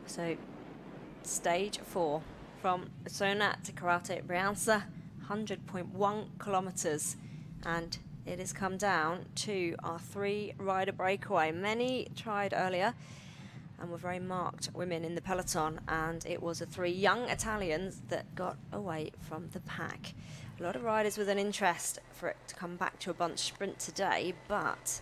Speaker 1: So, stage 4 from Sona to Karate Brianza, 100.1 kilometers, and it has come down to our 3 rider breakaway. Many tried earlier and were very marked women in the peloton, and it was the 3 young Italians that got away from the pack. A lot of riders with an interest for it to come back to a bunch sprint today, but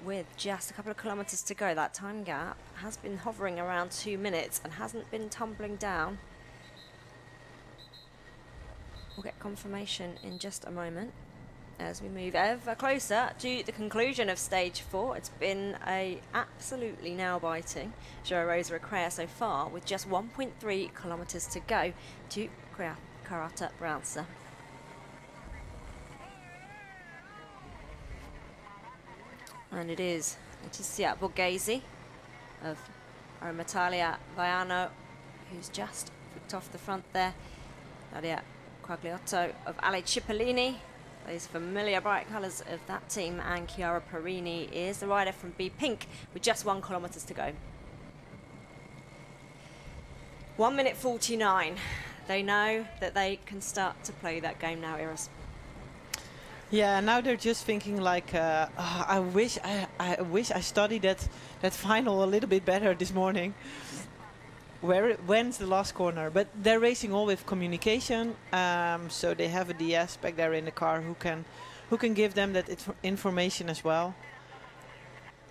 Speaker 1: with just a couple of kilometers to go, that time gap has been hovering around 2 minutes and hasn't been tumbling down. We'll get confirmation in just a moment as we move ever closer to the conclusion of stage 4. It's been a absolutely nail-biting Giro Rosa Ecrea so far, with just 1.3 kilometers to go to Karate Brianza. And it is Letizia Borghese of Natalia Vaiano, who's just flicked off the front there. Daria Quagliotto of Ale Cipollini, those familiar bright colours of that team, and Chiara Perini is the rider from B Pink with just 1 kilometre to go. 1 minute 49. They know that they can start to play that game now, Iris.
Speaker 11: Yeah, now they're just thinking like, I wish I studied that final a little bit better this morning. When's the last corner? But they're racing all with communication, so they have a DS back there in the car who can give them that information as well.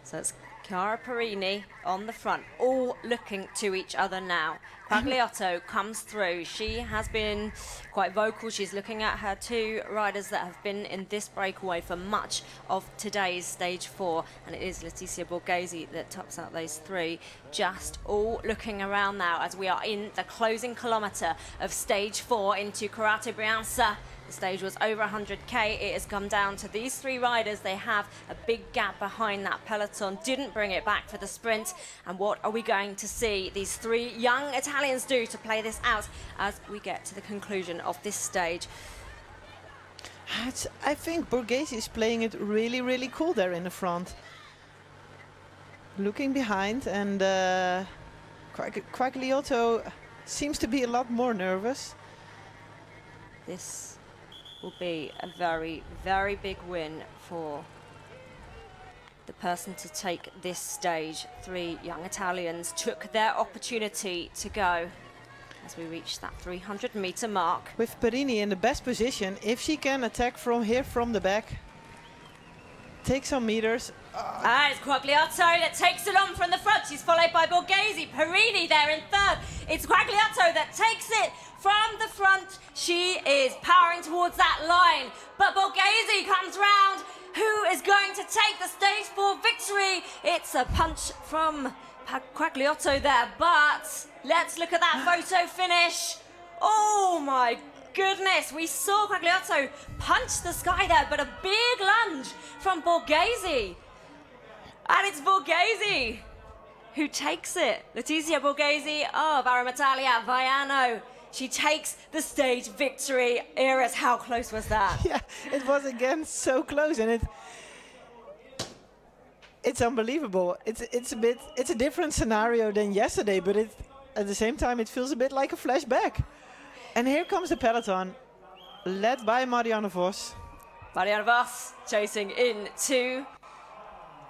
Speaker 1: So it's Chiara Perini on the front, all looking to each other now. Quagliotto comes through. She has been quite vocal. She's looking at her 2 riders that have been in this breakaway for much of today's stage 4, and it is Letizia Borghese that tops out those 3. Just all looking around now as we are in the closing kilometre of stage 4 into Corate Brianza. The stage was over 100k. It has come down to these 3 riders. They have a big gap behind that peloton. Didn't bring it back for the sprint. And what are we going to see these 3 young Italians do to play this out as we get to the conclusion of this stage?
Speaker 11: I think Borghese is playing it really, really cool there in the front. Looking behind, and Quagliotto seems to be a lot more nervous.
Speaker 1: This will be a very, very big win for the person to take this stage. 3 young Italians took their opportunity to go as we reach that 300-meter mark.
Speaker 11: With Perini in the best position, if she can attack from here, from the back, take some meters.
Speaker 1: And it's Quagliotto that takes it on from the front. She's followed by Borghese. Perini there in 3rd. It's Quagliotto that takes it from the front. She is powering towards that line, but Borghese comes round. Who is going to take the stage 4 victory? It's a punch from Quagliotto there, but let's look at that photo finish. Oh my goodness, we saw Quagliotto punch the sky there, but a big lunge from Borghese. And it's Borghese who takes it. Letizia Borghese of Natalia Vaiano. She takes the stage victory. Iris, how close was that?
Speaker 11: Yeah, it was again so close, and it's unbelievable. It's a different scenario than yesterday, but at the same time it feels a bit like a flashback. And here comes the peloton, led by Marianne Vos.
Speaker 1: Marianne Vos chasing in to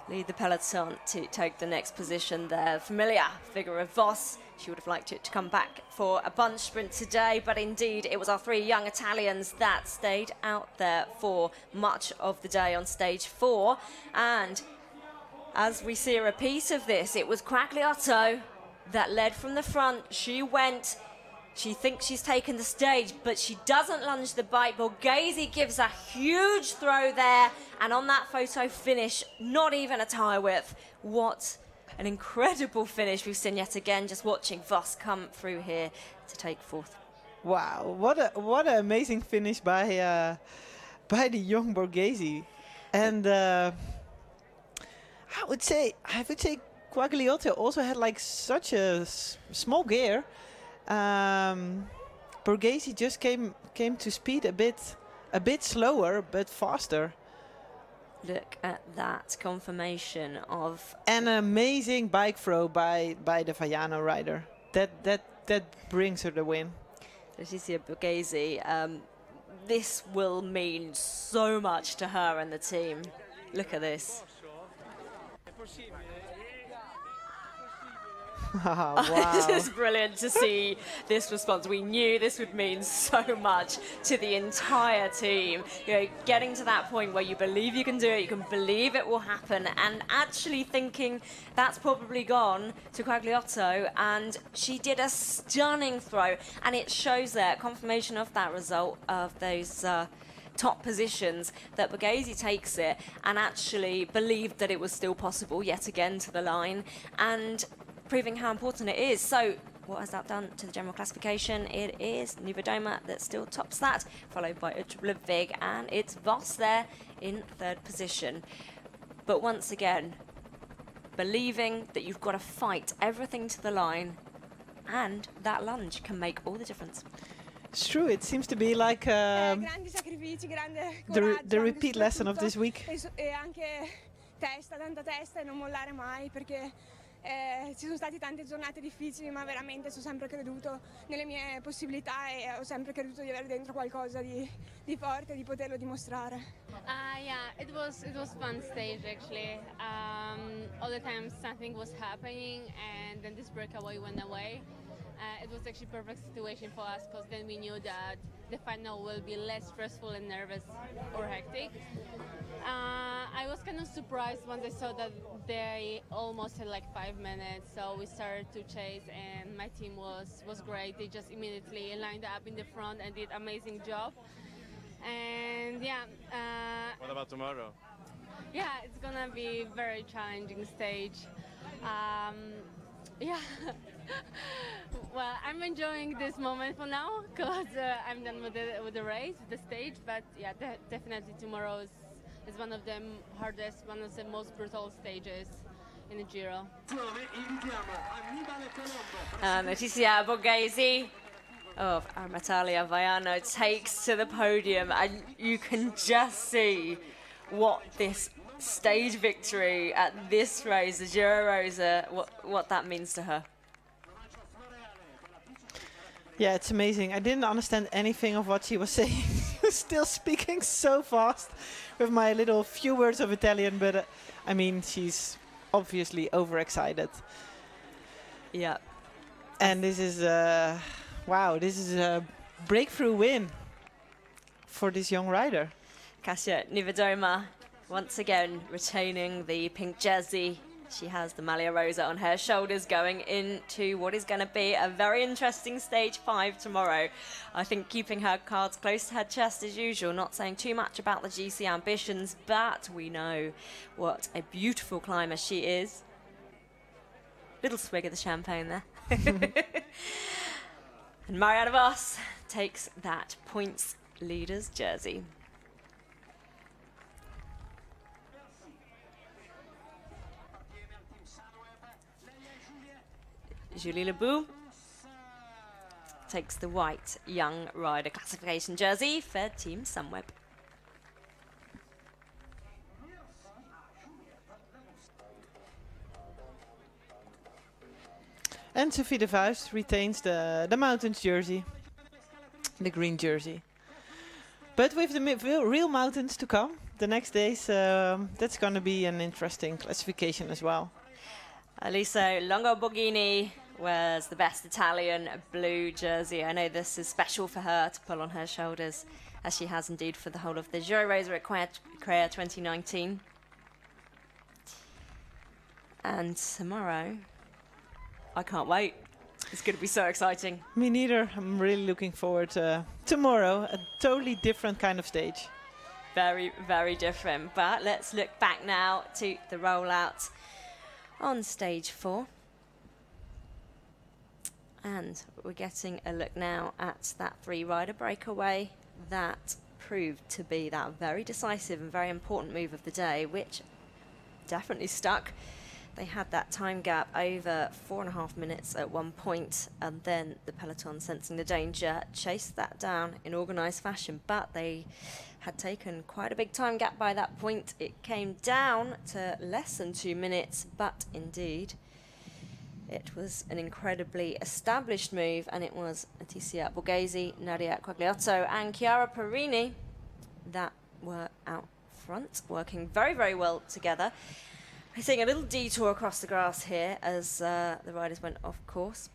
Speaker 1: lead the peloton to take the next position there. Familiar figure of Vos. She would have liked it to come back for a bunch sprint today, but indeed it was our 3 young Italians that stayed out there for much of the day on stage 4. And as we see a repeat of this, it was Quagliotto that led from the front. She went. She thinks she's taken the stage, but she doesn't lunge the bike. Borghese gives a huge throw there, and on that photo finish, not even a tyre width. What an incredible finish we've seen yet again, just watching Vos come through here to take 4th.
Speaker 11: Wow, what an amazing finish by the young Borghese. And I would say Quagliotto also had like such a small gear. Borghese just came to speed a bit slower but faster.
Speaker 1: Look at that confirmation of
Speaker 11: an amazing bike throw by the Vaiano rider. That brings her the win.
Speaker 1: Letizia Borghese, this will mean so much to her and the team. Look at this.
Speaker 11: Wow.
Speaker 1: This is brilliant to see this response. We knew this would mean so much to the entire team. You know, getting to that point where you believe you can do it, you can believe it will happen, and actually thinking that's probably gone to Quagliotto, and she did a stunning throw, and it shows there, confirmation of that result of those top positions, that Borghese takes it and actually believed that it was still possible yet again to the line, and proving how important it is. So what has that done to the general classification? It is Nuvodoma that still tops that, followed by Utrecht and it's Vos there in 3rd position. but once again, believing that you've got to fight everything to the line, and that lunge can make all the difference.
Speaker 11: It's true, it seems to be like
Speaker 12: grandi sacrifici, grande coraggio,
Speaker 11: the repeat lesson of this week.
Speaker 12: E anche testa, tanta testa e non mollare mai, perché ci sono state tante giornate difficili, ma veramente ho sempre creduto nelle mie possibilità e ho sempre creduto di avere dentro qualcosa di forte, di poterlo dimostrare.
Speaker 13: Yeah, it was fun stage actually. All the time something was happening, and then this breakaway went away. It was actually a perfect situation for us, because then we knew that the final will be less stressful and nervous or hectic. I was kind of surprised once I saw that they almost had like 5 minutes, so we started to chase, and my team was great. They just immediately lined up in the front and did amazing job. And yeah.
Speaker 14: What about tomorrow?
Speaker 13: Yeah, it's gonna be a very challenging stage. Yeah. Well, I'm enjoying this moment for now, because I'm done with the race, the stage. But yeah, definitely tomorrow is one of the hardest, one of the most brutal stages in the Giro.
Speaker 1: Letizia Borghese of Armatalia Vaiano takes to the podium, and you can just see what this stage victory at this race, the Giro Rosa, what that means to her.
Speaker 11: Yeah, it's amazing. I didn't understand anything of what she was saying. She was still speaking so fast with my little few words of Italian, but I mean, she's obviously overexcited.
Speaker 1: Yeah.
Speaker 11: And this is, wow, this is a breakthrough win for this young rider.
Speaker 1: Kasia Niewiadoma, once again retaining the pink jersey. She has the Maglia Rosa on her shoulders going into what is going to be a very interesting stage 5 tomorrow. I think keeping her cards close to her chest as usual, not saying too much about the GC ambitions, but we know what a beautiful climber she is. Little swig of the champagne there. And Marianne Vos takes that points leader's jersey. Julie Lebeau takes the white young rider classification jersey for Team Sunweb.
Speaker 11: And Sophie de Vuist retains the mountains jersey, the green jersey. But with the real mountains to come, the next days, that's going to be an interesting classification as well.
Speaker 1: Aliso Longo-Borghini wears the best Italian blue jersey. I know this is special for her to pull on her shoulders, as she has indeed for the whole of the Giro Rosa at Crea 2019. And tomorrow, I can't wait. It's going to be so exciting.
Speaker 11: Me neither. I'm really looking forward to tomorrow, a totally different kind of stage.
Speaker 1: Very, very different. But let's look back now to the rollout on stage 4. And we're getting a look now at that 3-rider breakaway that proved to be that very decisive and very important move of the day, which definitely stuck. They had that time gap over 4.5 minutes at one point, and then the peloton, sensing the danger, chased that down in organised fashion, but they had taken quite a big time gap by that point. It came down to less than 2 minutes, but indeed it was an incredibly established move, and it was Letizia Borghese, Nadia Quagliotto and Chiara Perini that were out front, working very, very well together. We're seeing a little detour across the grass here as the riders went off course.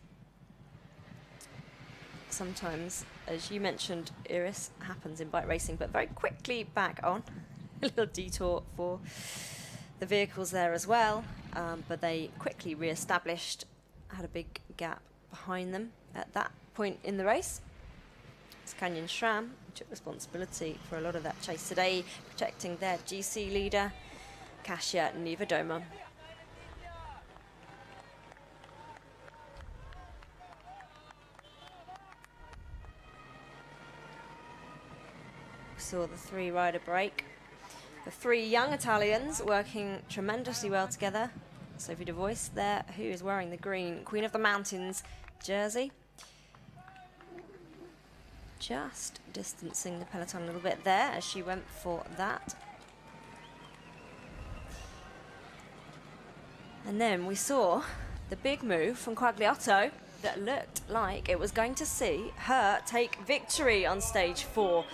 Speaker 1: Sometimes, as you mentioned, Iris, happens in bike racing, but very quickly back on. A little detour for the vehicles there as well, but they quickly re-established, had a big gap behind them at that point in the race. It's Canyon SRAM who took responsibility for a lot of that chase today, protecting their GC leader, Kasia Niewiadoma. Saw the 3-rider break. The three young Italians working tremendously well together. Sophie de Voice there, who is wearing the green Queen of the Mountains jersey. Just distancing the peloton a little bit there as she went for that. And then we saw the big move from Quagliotto that looked like it was going to see her take victory on stage 4.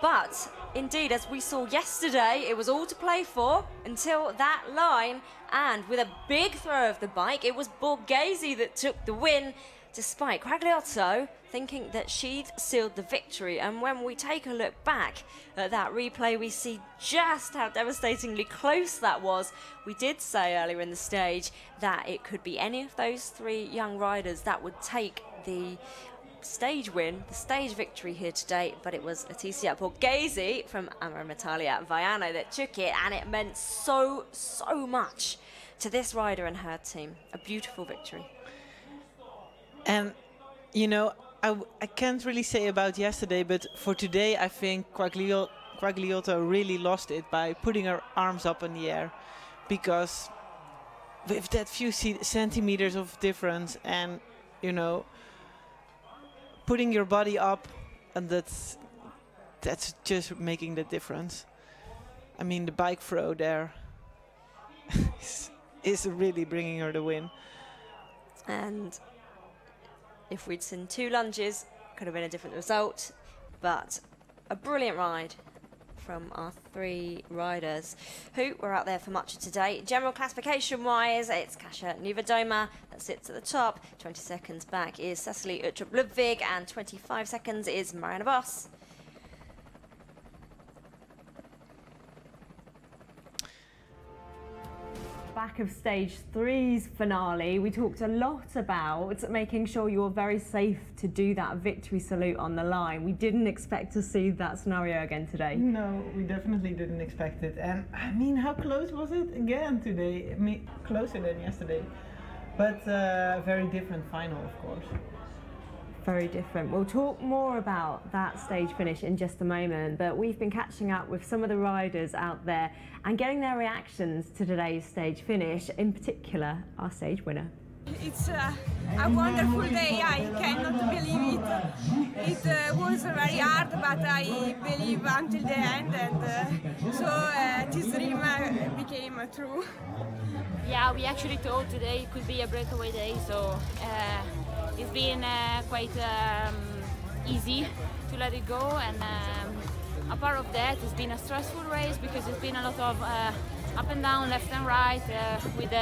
Speaker 1: But indeed, as we saw yesterday, it was all to play for until that line, and with a big throw of the bike, it was Borghese that took the win, despite Quagliotto thinking that she'd sealed the victory. And when we take a look back at that replay, we see just how devastatingly close that was. We did say earlier in the stage that it could be any of those three young riders that would take the stage win, the stage victory here today, but it was Letizia Borghese from Amarant Italia Viano that took it, and it meant so much to this rider and her team. A beautiful victory.
Speaker 11: And, you know, I can't really say about yesterday, but for today I think Quagliotto really lost it by putting her arms up in the air, because with that few centimeters of difference and, you know, putting your body up, and that's just making the difference. I mean, the bike throw there is really bringing her the win.
Speaker 1: And if we'd seen 2 lunges, could have been a different result, but a brilliant ride from our 3 riders who were out there for much of today. General classification wise, it's Kasia Niewiadoma that sits at the top. 20 seconds back is Cecilie Uttrup-Ludwig, and 25 seconds is Marianne Vos. Back of stage 3's finale, we talked a lot about making sure you were very safe to do that victory salute on the line. We didn't expect to see that scenario again today.
Speaker 4: No, we definitely didn't expect it. And I mean, how close was it again today? I mean, closer than yesterday. But very different final, of course.
Speaker 1: Very different. We'll talk more about that stage finish in just a moment, but we've been catching up with some of the riders out there and getting their reactions to today's stage finish, in particular our stage winner.
Speaker 15: It's a wonderful day, I cannot believe it. It was very hard, but I believe until the end, and so this dream became true.
Speaker 16: Yeah, we actually thought today could be a breakaway day, so it's been quite easy to let it go, and apart of that, it's been a stressful race because it's been a lot of up and down, left and right, with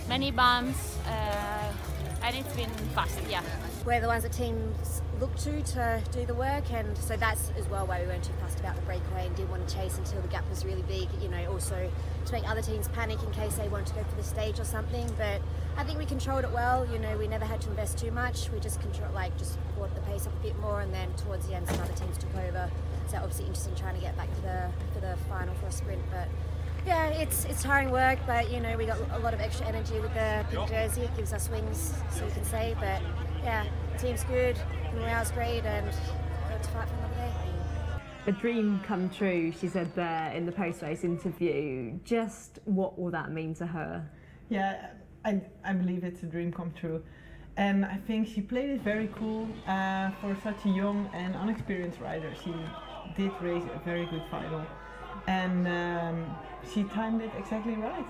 Speaker 16: many bumps, and it's been fast, yeah.
Speaker 17: We're the ones that teams look to do the work, and so that's as well why we weren't too fussed about the breakaway and didn't want to chase until the gap was really big, you know, also to make other teams panic in case they wanted to go for the stage or something. But I think we controlled it well, you know, we never had to invest too much, we just just brought the pace up a bit more, and then towards the end some other teams took over, so obviously interesting trying to get back for the final for a sprint. But yeah, it's tiring work, but you know, we got a lot of extra energy with the pink jersey. It gives us wings, so you can say. But yeah, the team's good, morale's great, and got to fight for another day.
Speaker 1: A dream come true, she said there in the post-race interview. Just what will that mean to her?
Speaker 4: Yeah, I believe it's a dream come true. And I think she played it very cool for such a young and unexperienced rider. She did race a very good final. And she timed it exactly right.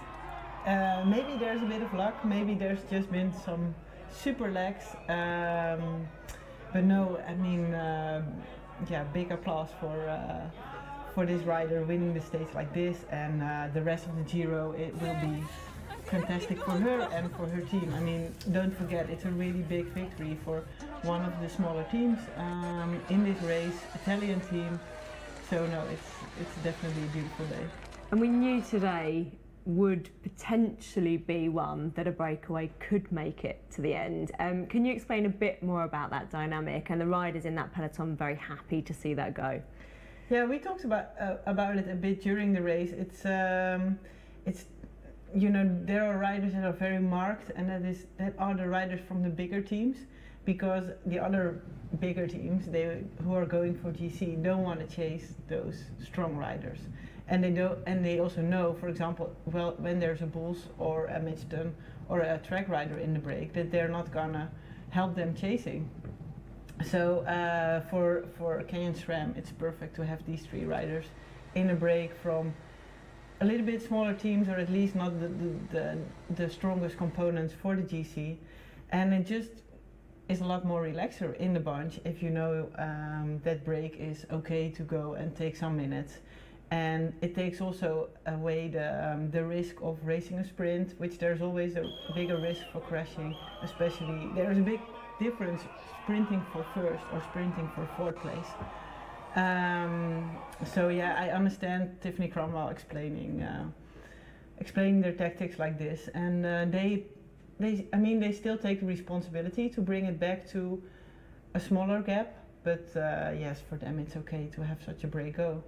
Speaker 4: Maybe there's a bit of luck, maybe there's just been some super lags, but no, I mean, yeah, big applause for this rider winning the stage like this, and the rest of the Giro, it will be fantastic for her and for her team. I mean, don't forget, it's a really big victory for one of the smaller teams in this race, Italian team. So no, it's definitely a beautiful day.
Speaker 1: And we knew today would potentially be one that a breakaway could make it to the end. Can you explain a bit more about that dynamic, and the riders in that peloton very happy to see that go?
Speaker 4: Yeah, we talked about it a bit during the race. It's you know, there are riders that are very marked, and that are the riders from the bigger teams, because the other bigger teams who are going for GC don't want to chase those strong riders. and they also know, for example, well, when there's a Bulls or a Mitchelton or a track rider in the break, that they're not gonna help them chasing. So for Kenyan SRAM, it's perfect to have these 3 riders in a break from a little bit smaller teams, or at least not the strongest components for the GC, and it just is a lot more relaxer in the bunch if you know that break is okay to go and take some minutes. And it takes also away the risk of racing a sprint, which there's always a bigger risk for crashing, especially there's a big difference sprinting for first or sprinting for 4th place. So yeah, I understand Tiffany Cromwell explaining their tactics like this, and I mean they still take the responsibility to bring it back to a smaller gap, but yes, for them it's okay to have such a break go.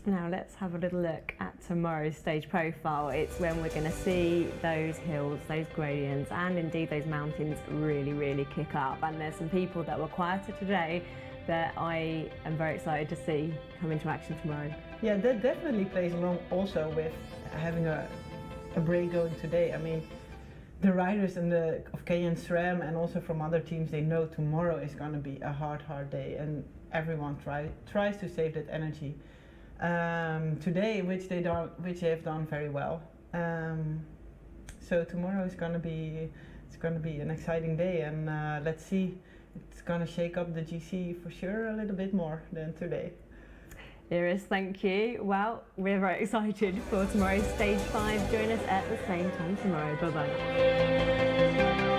Speaker 1: Now let's have a little look at tomorrow's stage profile. It's when we're going to see those hills, those gradients, and indeed those mountains really kick up. And there's some people that were quieter today that I am very excited to see come into action tomorrow. Yeah, that definitely plays along also with having a break going today. I mean, the riders of Kenyan SRAM and also from other teams, they know tomorrow is going to be a hard day, and everyone tries to save that energy. Today, which they have done very well. So tomorrow is going to be an exciting day, and let's see, it's going to shake up the GC for sure a little bit more than today. Iris, thank you. Well, we're very excited for tomorrow's stage 5. Join us at the same time tomorrow. Bye bye.